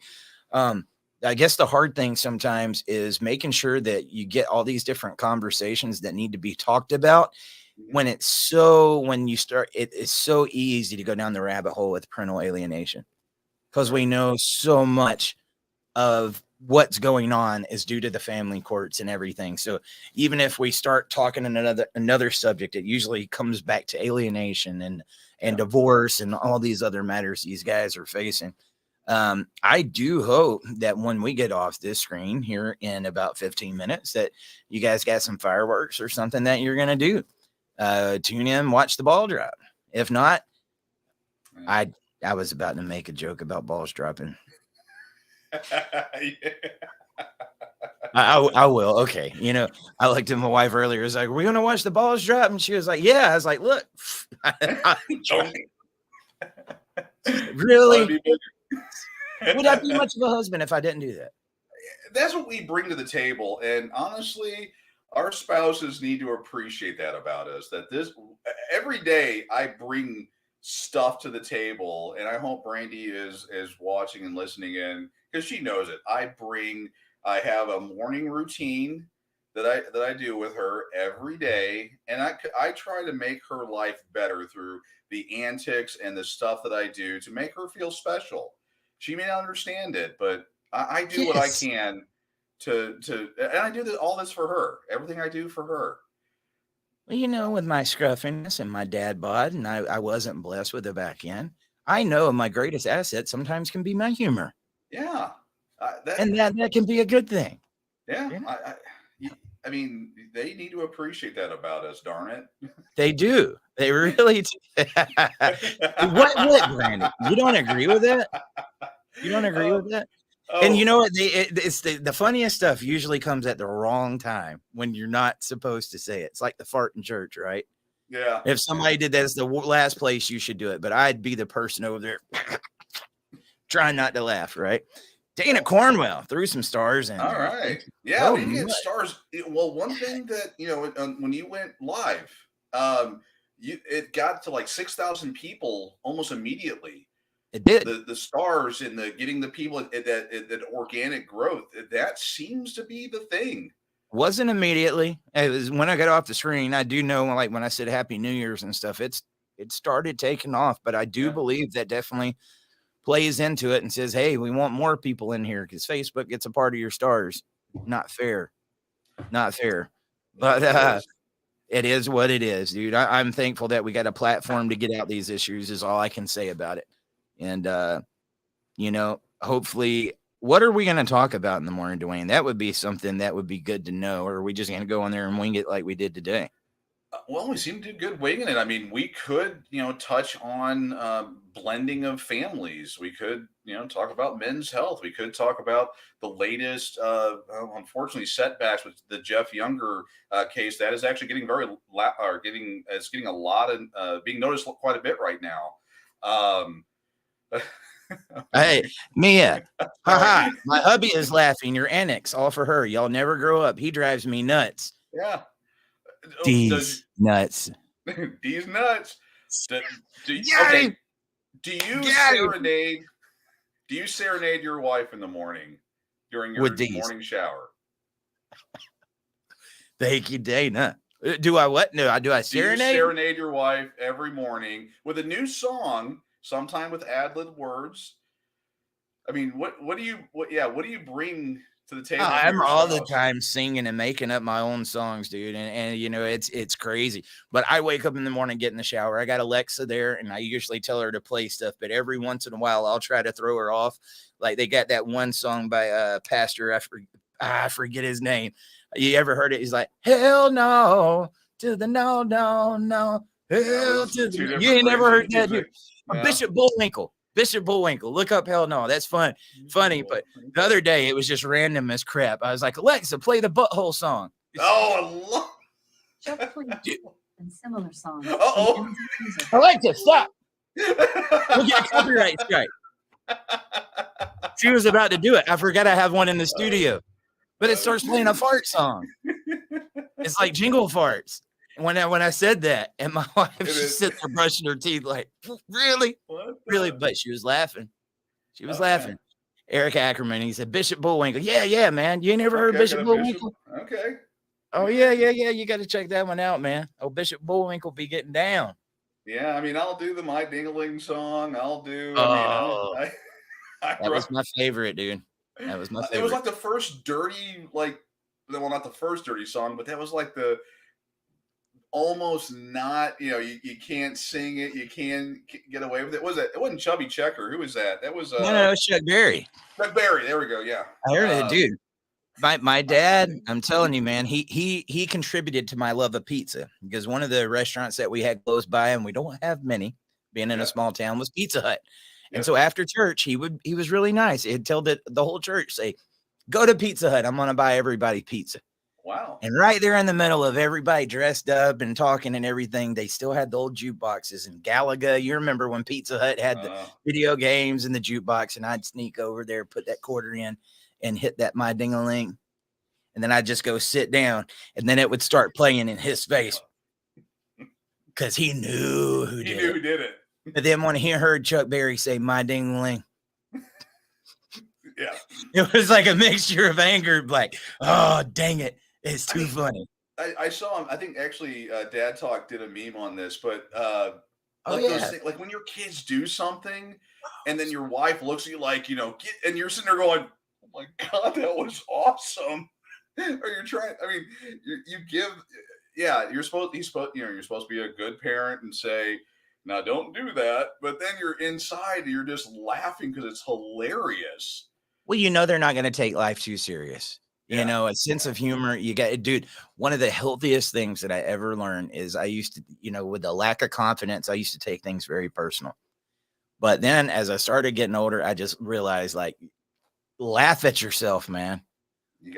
I guess the hard thing sometimes is making sure that you get all these different conversations that need to be talked about. When it's so easy to go down the rabbit hole with parental alienation, because we know so much of what's going on is due to the family courts and everything. So even if we start talking another subject, it usually comes back to alienation and divorce and all these other matters these guys are facing. I do hope that when we get off this screen here in about 15 minutes, that you guys got some fireworks or something that you're going to do. Tune in, watch the ball drop. If not, I was about to make a joke about balls dropping. I will. Okay. You know, I looked at my wife earlier. I was like, "Are we going to watch the balls drop?" And she was like, "Yeah." I was like, "Look, really? Would I be much of a husband if I didn't do that?" That's what we bring to the table. And honestly, our spouses need to appreciate that about us. That every day I bring stuff to the table, and I hope Brandy is watching and listening in because she knows it. I have a morning routine that I do with her every day, and I try to make her life better through the antics and the stuff that I do to make her feel special. She may not understand it, but I do what I can to and I do all this for her. Everything I do for her. Well, you know, with my scruffiness and my dad bod, and I wasn't blessed with a back end, I know my greatest asset sometimes can be my humor. Yeah. That can be a good thing. Yeah. You know? I mean, they need to appreciate that about us, darn it. They do. They really do. What, Brandon? You don't agree with that? You don't agree with that? And you know what? It's the funniest stuff usually comes at the wrong time when you're not supposed to say it. It's like the fart in church, right? Yeah. If somebody did that, it's the last place you should do it. But I'd be the person over there trying not to laugh, right? Dana Cornwell threw some stars in. All there. right. Yeah, you get stars. Well, one thing that, you know, when you went live, it got to like 6,000 people almost immediately. It did. The stars and getting the people that organic growth, that seems to be the thing. Wasn't immediately. It was when I got off the screen. I do know, like when I said Happy New Year's and stuff, it started taking off. But I do believe that definitely plays into it and says, "Hey, we want more people in here because Facebook gets a part of your stars." Not fair. But it is what it is, dude. I'm thankful that we got a platform to get out these issues. Is all I can say about it. And, you know, hopefully, what are we going to talk about in the morning, Dwayne? That would be something that would be good to know. Or are we just going to go in there and wing it like we did today? Well, we seem to do good winging it. I mean, we could, you know, touch on blending of families. We could, you know, talk about men's health. We could talk about the latest, unfortunately, setbacks with the Jeff Younger case. That is actually getting getting a lot of being noticed quite a bit right now. Hey, Mia, haha, my hubby is laughing. Your annex, all for her. Y'all never grow up. He drives me nuts. Yeah. These nuts. These nuts. Do you serenade your wife in the morning during your morning shower? Thank you, Dana. Do I what? No, do I serenade? Do you serenade your wife every morning with a new song, sometime with ad-lib words? I mean, what do you bring to the table? I'm all the time singing and making up my own songs, dude. And you know, it's crazy. But I wake up in the morning, get in the shower. I got Alexa there, and I usually tell her to play stuff. But every once in a while, I'll try to throw her off. Like they got that one song by Pastor, I forget his name. You ever heard it? He's like, "Hell no to the no, hell to the." You ain't never heard that, dude. Yeah. Bishop Bullwinkle. Look up "Hell No." That's funny. But the other day it was just random as crap. I was like, "Alexa, play the Butthole song." Oh, Jeff played and similar songs. Alexa, stop. We'll get a copyright strike. She was about to do it. I forgot I have one in the studio, but it starts playing a fart song. It's like jingle farts. When I said that, and my wife, she's sitting there brushing her teeth like, really? But she was laughing. Laughing. Eric Ackerman, he said, Bishop Bullwinkle. Yeah, man. You ain't never heard Bishop Bullwinkle? Okay. Oh, yeah. You got to check that one out, man. Oh, Bishop Bullwinkle be getting down. Yeah, I mean, I'll do the My Ding-a-Ling song. I'll do, that was my favorite, dude. That was my It was favorite. like the first dirty, like, well, not the first dirty song, but that was like the almost not, you can't sing it, you can get away with it. It wasn't Chubby Checker. Who was that? That was No, it's Chuck Berry. Chuck Berry. There we go. Yeah. I heard it, dude. My dad, I'm telling you, man, he contributed to my love of pizza because one of the restaurants that we had close by, and we don't have many, being in a small town, was Pizza Hut. And so after church, he was really nice. He'd tell the whole church, say, go to Pizza Hut. I'm gonna buy everybody pizza. Wow. And right there in the middle of everybody dressed up and talking and everything, they still had the old jukeboxes. And Galaga, you remember when Pizza Hut had the video games and the jukebox, and I'd sneak over there, put that quarter in, and hit that My Ding-a-ling. And then I'd just go sit down, and then it would start playing in his face because he knew who did it. But then when he heard Chuck Berry say My Ding-a-ling, it was like a mixture of anger, like, oh, dang it. It's too funny. I saw him. I think actually Dad Talk did a meme on this, but those things, like when your kids do something and then your wife looks at you like, and you're sitting there going, oh my God, that was awesome. Or you're trying, I mean, you give, you're supposed to be a good parent and say, now don't do that. But then you're inside, you're just laughing because it's hilarious. Well, they're not going to take life too serious. A sense of humor. You got, dude, one of the healthiest things that I ever learned is I used to, with the lack of confidence, I used to take things very personal. But then as I started getting older, I just realized, like, laugh at yourself, man.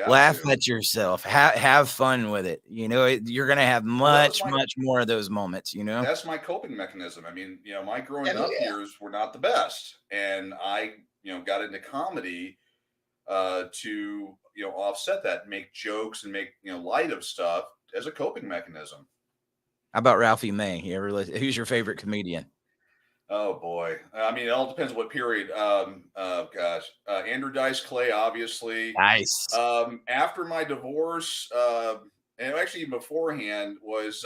Laugh at yourself. Have fun with it. You're going to have much more of those moments, That's my coping mechanism. I mean, my growing up years were not the best. And I, got into comedy to offset that, make jokes and make light of stuff as a coping mechanism. How about Ralphie May? Who's your favorite comedian? Oh boy, I mean, it all depends what period. Andrew Dice Clay, obviously. Nice. After my divorce, and actually beforehand was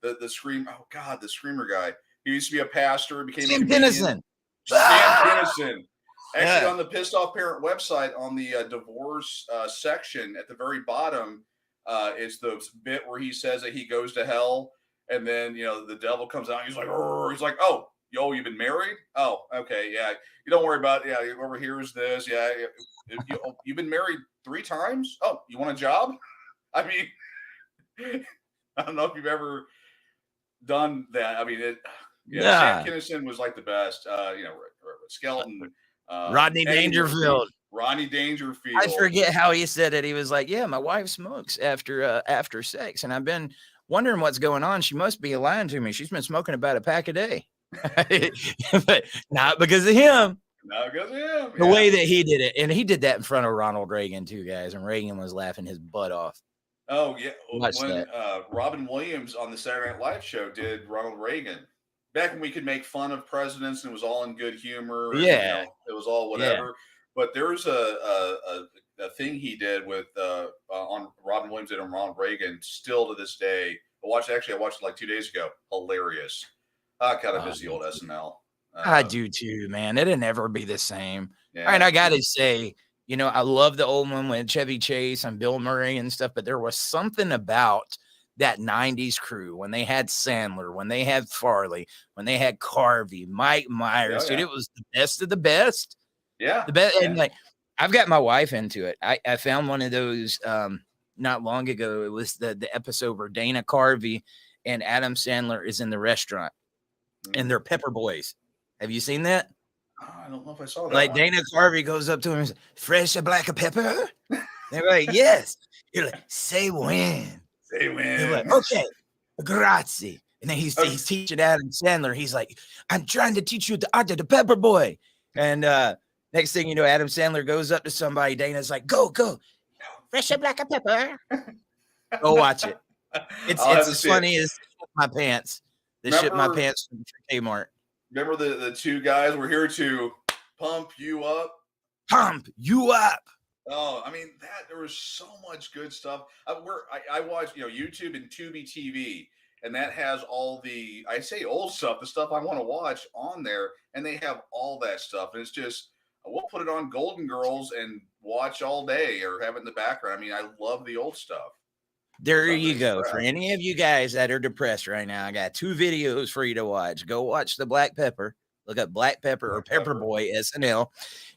the screamer guy. He used to be a pastor, became Sam a comedian. Kinison. Sam Kinison. Actually, on the Pissed Off Parent website, on the divorce section at the very bottom, is the bit where he says that he goes to hell, and then the devil comes out. And he's like, oh, you've been married? Oh, okay, yeah. You don't worry about it. Yeah, over here's this. Yeah, you've been married 3 times. Oh, you want a job? I mean, I don't know if you've ever done that. I mean, Sam Kinison was like the best. Skelton. Rodney Dangerfield. I forget how he said it. He was like, yeah, my wife smokes after sex, and I've been wondering what's going on. She must be lying to me. She's been smoking about a pack a day. But not because of him. Not because of him. The way that he did it. And he did that in front of Ronald Reagan too, guys. And Reagan was laughing his butt off. Oh, yeah. When Robin Williams on the Saturday Night Live show did Ronald Reagan. Back when we could make fun of presidents and it was all in good humor. Yeah. And, it was all whatever. Yeah. But there's a thing he did with on Robin Williams and Ronald Reagan still to this day. I watched it like 2 days ago. Hilarious. I kind of miss the old SNL. I do too, man. It'll never be the same. Yeah. And I got to say, I love the old one with Chevy Chase and Bill Murray and stuff, but there was something about that 90s crew when they had Sandler, when they had Farley, when they had Carvey, Mike Myers, dude, it was the best of the best. Yeah. The best. Yeah. And like, I've got my wife into it. I found one of those not long ago. It was the episode where Dana Carvey and Adam Sandler is in the restaurant and they're Pepper Boys. Have you seen that? I don't know if I saw that. Like Dana Carvey goes up to him and says, fresh a black pepper? They're like, yes. You're like, say when. Say when. They're like, okay, grazie. And then he's teaching Adam Sandler. He's like, I'm trying to teach you the art of the Pepper Boy. And next thing you know, Adam Sandler goes up to somebody. Dana's like, go. Fresh a black pepper. Go watch it. It's as funny as my pants. Ship my pants from Kmart. Remember the two guys were here to pump you up? Pump you up. Oh, I mean, there was so much good stuff. I watched, YouTube and Tubi TV, and that has all the, I say old stuff, the stuff I want to watch on there, and they have all that stuff. And it's just we'll put it on Golden Girls and watch all day or have it in the background. I mean, I love the old stuff. There you go. For any of you guys that are depressed right now, I got 2 videos for you to watch. Go watch the Black Pepper. Look up Black Pepper or Pepper Boy SNL.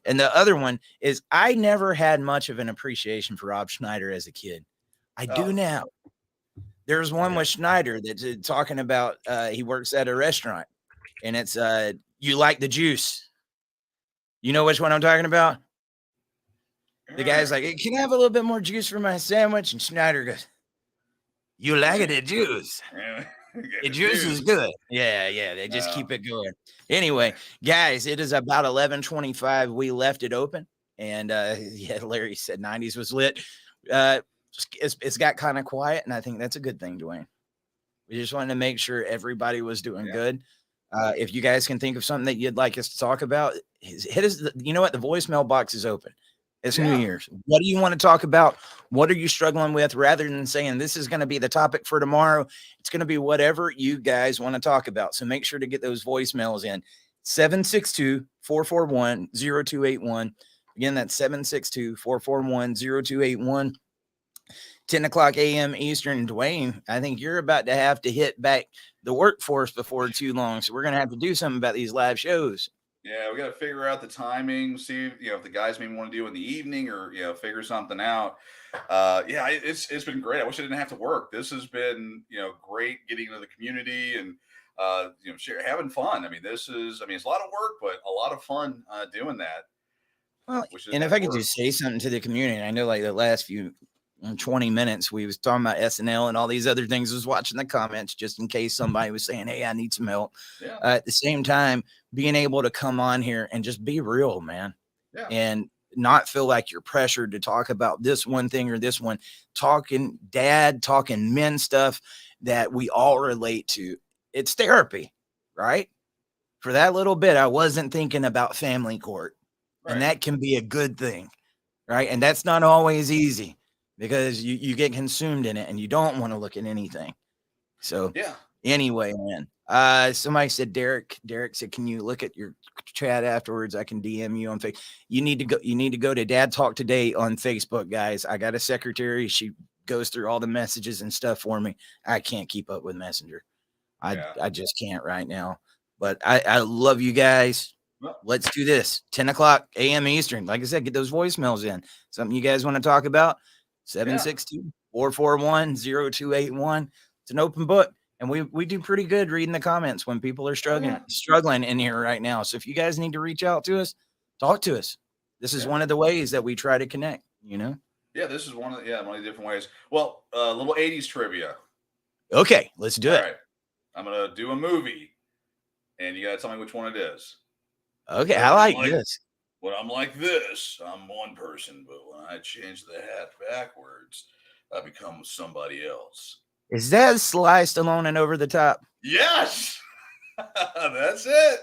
And the other one is I never had much of an appreciation for Rob Schneider as a kid. I do now. There's one with Schneider that's talking about he works at a restaurant, and it's you like the juice. You know which one I'm talking about? The guy's like, hey, can I have a little bit more juice for my sandwich? And Schneider goes, you like it, juice. The juice is good. Yeah. They just keep it going. Anyway, guys, it is about 11:25. We left it open. And Larry said 90s was lit. It's got kind of quiet, and I think that's a good thing, Dwayne. We just wanted to make sure everybody was doing good. If you guys can think of something that you'd like us to talk about, hit us. You know what? The voicemail box is open. It's New Year's. What do you want to talk about? What are you struggling with? Rather than saying this is going to be the topic for tomorrow, it's going to be whatever you guys want to talk about. So make sure to get those voicemails in. 762-441-0281. Again, that's 762-441-0281. 10 o'clock a.m. Eastern. Dwayne, I think you're about to have to hit back the workforce before too long. So we're going to have to do something about these live shows. Yeah, we got to figure out the timing, see, if the guys may want to do in the evening or, figure something out. It's been great. I wish I didn't have to work. This has been, great getting into the community and, having fun. I mean, it's a lot of work, but a lot of fun doing that. Well, and if I could just say something to the community, I know like the last few 20 minutes, we was talking about SNL and all these other things. I was watching the comments just in case somebody was saying, hey, I need some help. At the same time, being able to come on here and just be real, man. And not feel like you're pressured to talk about this one thing or this one, talking men stuff that we all relate to. It's therapy, right? For that little bit, I wasn't thinking about family court, and that can be a good thing, right? And that's not always easy, because you get consumed in it and you don't want to look at anything. So anyway, man, somebody said, Derek said, can you look at your chat afterwards? I can DM you on Facebook. You need to go to Dad Talk Today on Facebook, guys. I got a secretary. She goes through all the messages and stuff for me. I can't keep up with Messenger. I just can't right now, but I love you guys. Let's do this. 10 o'clock a.m. Eastern. Like I said, get those voicemails in. Something you guys want to talk about? 762-441-0281. It's an open book, and we do pretty good reading the comments when people are struggling in here right now. So if you guys need to reach out to us, talk to us. This is one of the ways that we try to connect, Yeah, this is one of the different ways. Well, little 80s trivia. Okay, let's do it. All right. I'm going to do a movie, and you got to tell me which one it is. Okay, I like this. When I'm like this, I'm one person, but when I change the hat backwards, I become somebody else. Is that Sly Stallone and Over the Top? Yes! That's it.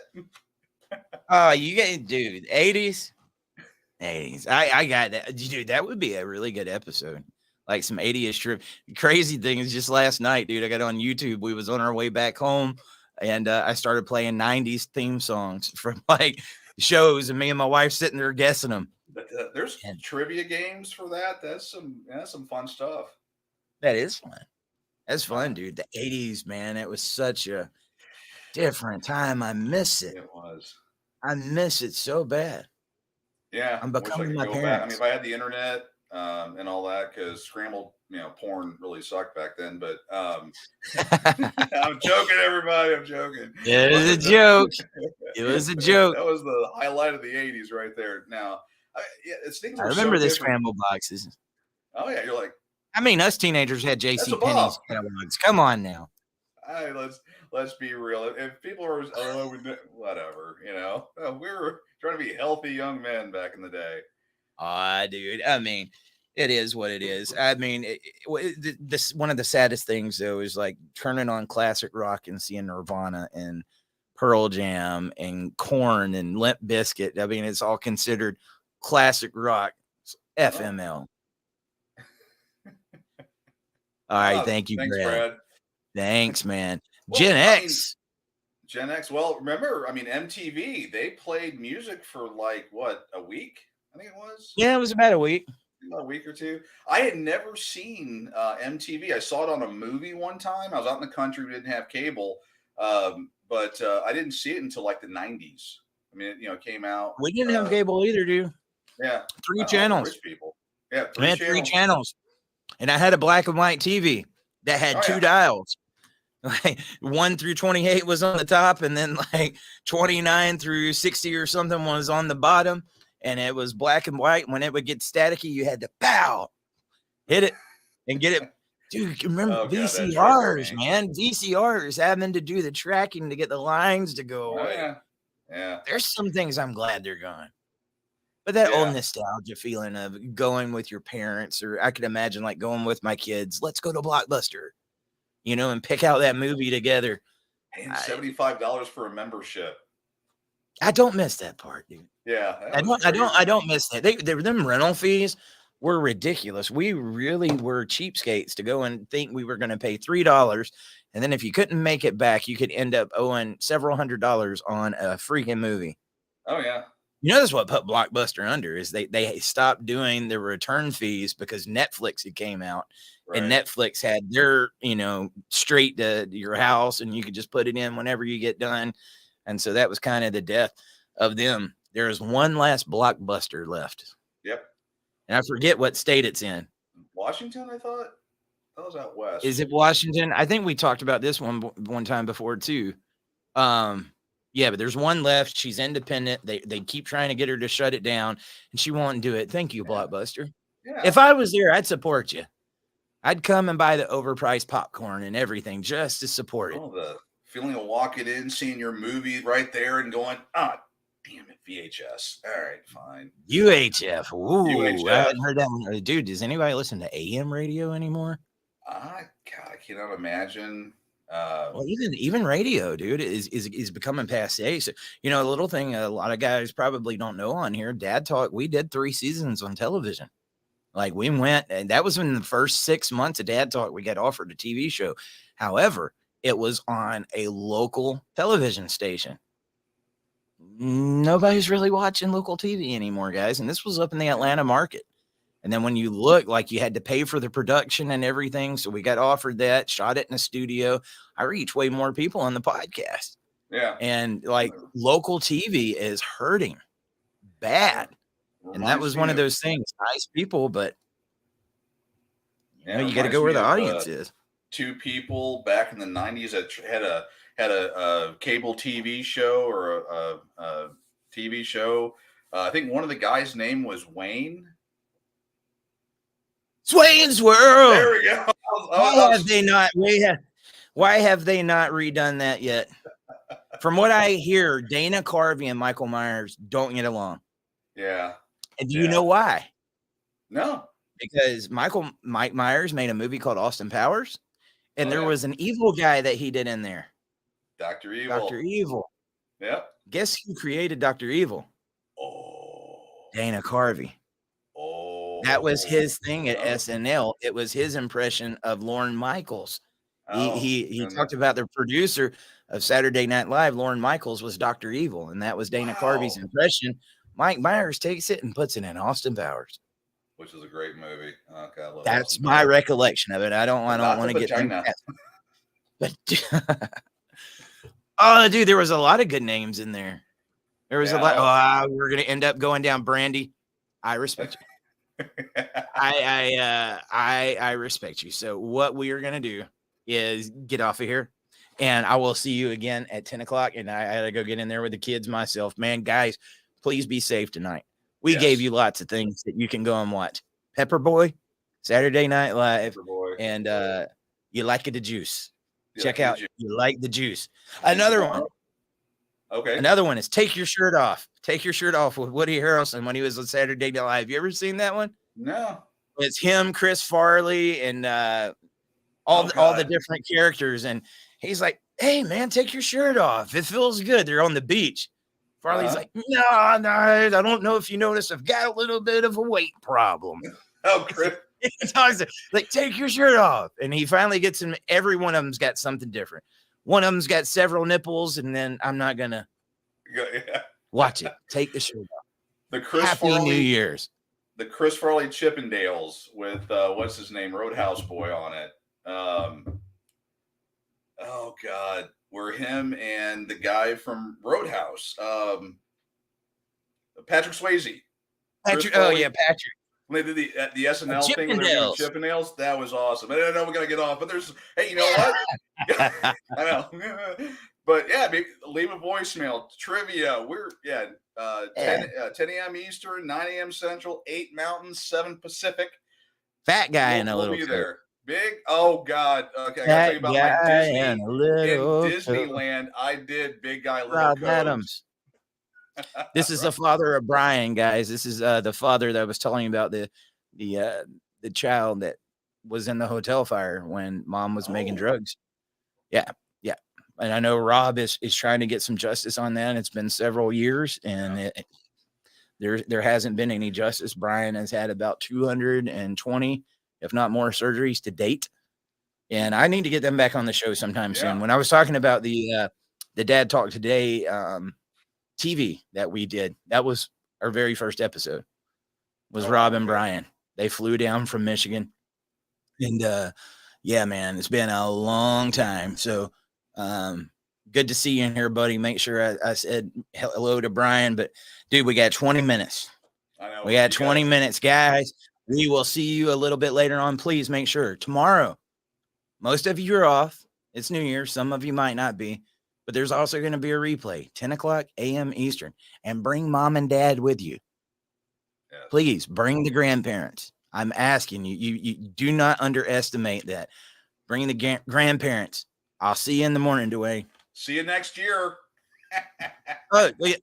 Oh, you get, dude, 80s. I got that. Dude, that would be a really good episode. Like some 80s trip. Crazy thing is just last night, dude, I got on YouTube. We was on our way back home, and I started playing 90s theme songs from like shows, and me and my wife sitting there guessing them. There's trivia games for that. That's some fun stuff. That is fun. That's fun, dude. The 80s, man. It was such a different time. I miss it. It was. I miss it so bad. Yeah. I'm becoming my parents. If I had the internet and all that, because scrambled, porn really sucked back then. But I'm joking, everybody. I'm joking. It was a joke. It was a joke. That was the highlight of the 80s right there. Now, I remember the scramble boxes. Oh, yeah. You're like, us teenagers had JC Penney's catalogs. Come on now. Hey, let's be real. If people are, whatever, we were trying to be healthy young men back in the day. Dude. It is what it is. This one of the saddest things though is like turning on classic rock and seeing Nirvana and Pearl Jam and Korn and Limp Bizkit. It's all considered classic rock. FML. All right, thanks you, Brad. Thanks, man. Gen X. Gen X. Well, remember, I mean, MTV, they played music for like what, a week? I think it was. Yeah, it was about a week. About a week or two. I had never seen MTV. I saw it on a movie one time. I was out in the country. We didn't have cable, but I didn't see it until like the 90s. I mean, it came out. We didn't have cable either, dude. Yeah. 3 channels. Rich people. Yeah, I had 3 channels. And I had a black and white TV that had 2 dials. Like 1 through 28 was on the top, and then like 29 through 60 or something was on the bottom. And it was black and white. When it would get staticky, you had to pow, hit it, and get it. Dude, remember VCRs, man? VCRs having to do the tracking to get the lines to go away. Yeah. There's some things I'm glad they're gone. But that old nostalgia feeling of going with your parents, or I could imagine like going with my kids, let's go to Blockbuster, and pick out that movie together. Paying $75 for a membership. I don't miss that part, dude. Yeah. I don't miss that. Them rental fees were ridiculous. We really were cheapskates to go and think we were going to pay $3. And then if you couldn't make it back, you could end up owing several $100s on a freaking movie. Oh, yeah. That's what put Blockbuster under is they stopped doing the return fees because Netflix had came out, and Netflix had their, straight to your house, and you could just put it in whenever you get done. And so that was kind of the death of them. There is one last Blockbuster left. Yep. And I forget what state it's in. Washington, I thought. That was out west. Is it Washington? I think we talked about this one time before too. Yeah, but there's one left. She's independent. They keep trying to get her to shut it down, and she won't do it. Thank you, Blockbuster. Yeah. If I was there, I'd support you. I'd come and buy the overpriced popcorn and everything just to support it. Oh, the feeling of walking in, seeing your movie right there, and going, damn it, VHS. All right, fine. UHF. Ooh, UHF. I haven't heard that one. Dude, does anybody listen to AM radio anymore? God, I cannot imagine. Well, even radio, dude, is becoming passe. So, a little thing a lot of guys probably don't know on here, Dad Talk, we did 3 seasons on television. Like we went, and that was in the first 6 months of Dad Talk, we got offered a TV show. However, it was on a local television station. Nobody's really watching local TV anymore, guys. And this was up in the Atlanta market. And then when you look, like you had to pay for the production and everything. So we got offered that, shot it in a studio. I reach way more people on the podcast. Yeah. And like local TV is hurting bad. And that was one of those things. Nice people, but you got to go where the audience is. 2 people back in the 90s that had a cable TV show or a TV show. I think one of the guys' name was Wayne. Swain's World. There we go. Why have they not redone that yet? From what I hear, Dana Carvey and Michael Myers don't get along. Yeah. And do you know why? No. Because Mike Myers made a movie called Austin Powers, and there was an evil guy that he did in there. Dr. Evil. Dr. Evil. Yep. Guess who created Dr. Evil? Oh. Dana Carvey. Oh. That was his thing at SNL. It was his impression of Lorne Michaels. He talked about the producer of Saturday Night Live, Lorne Michaels, was Dr. Evil, and that was Dana Carvey's impression. Mike Myers takes it and puts it in Austin Powers, which is a great movie. Oh, God, I love That's Austin my Powers. recollection of it. I don't want to get vagina. But oh, dude, there was a lot of good names in there. There was a lot. Oh, we're gonna end up going down Brandy. I respect you. I respect you. So what we are gonna do is get off of here, and I will see you again at 10 o'clock. And I gotta go get in there with the kids myself. Man, guys, please be safe tonight. We gave you lots of things that you can go and watch. Pepper Boy, Saturday Night Live, and You Like It, the Juice. Check out You Like the Juice. Another one. Okay. Another one is Take Your Shirt Off. Take Your Shirt Off with Woody Harrelson when he was on Saturday Night Live. You ever seen that one? No. It's him, Chris Farley, and all the different characters. And he's like, hey, man, take your shirt off. It feels good. They're on the beach. Farley's like, no, I don't know if you notice, I've got a little bit of a weight problem. Oh, Chris. He talks like, take your shirt off. And he finally gets him. Every one of them's got something different. one of them's got several nipples, and then I'm not gonna Yeah. watch it. Take the shirt off. The Chris Happy Farley, New Year's. The Chris Farley Chippendales with what's his name, Roadhouse Boy on it. Oh God, were him and the guy from Roadhouse, Patrick Swayze. Patrick, Farley. oh yeah, Patrick. When they did the SNL thing where they were doing Chippendales, that was awesome. I don't know, we gotta get off, but there's, hey, you know what? I know, but yeah, leave a voicemail, trivia. We're 10 a.m. Eastern, 9 a.m. Central, 8 Mountain, 7 Pacific. Fat guy in a little be coat. there. Big, oh God. Okay, I gotta tell you about my Disney. In Disneyland, I did Big Guy Little Rob Coat. Adams. This is the father of Brian, guys. This is the father that I was telling you about, the child that was in the hotel fire when mom was making drugs. Yeah. And I know Rob is trying to get some justice on that. It's been several years, and there hasn't been any justice. Brian has had about 220, if not more, surgeries to date. And I need to get them back on the show sometime soon. When I was talking about the Dad Talk Today TV that we did, that was our very first episode, was Rob and Brian. They flew down from Michigan. And yeah, man, it's been a long time. So good to see you in here, buddy. Make sure I said hello to Brian. But dude, we got 20 minutes. I know. We got 20 minutes, guys. We will see you a little bit later on. Please make sure tomorrow, most of you are off. It's New Year's. Some of you might not be, but there's also going to be a replay, 10 o'clock a.m. Eastern, and bring mom and dad with you. Yes. Please bring the grandparents. I'm asking you, you do not underestimate that. Bring the grandparents. I'll see you in the morning, Dewayne. See you next year. Oh, yeah.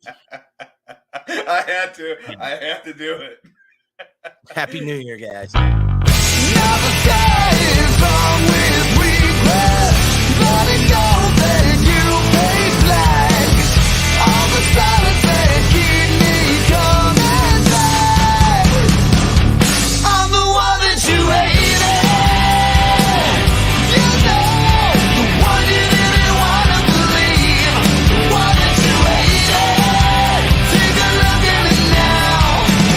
I had to do it. Happy New Year, guys. Never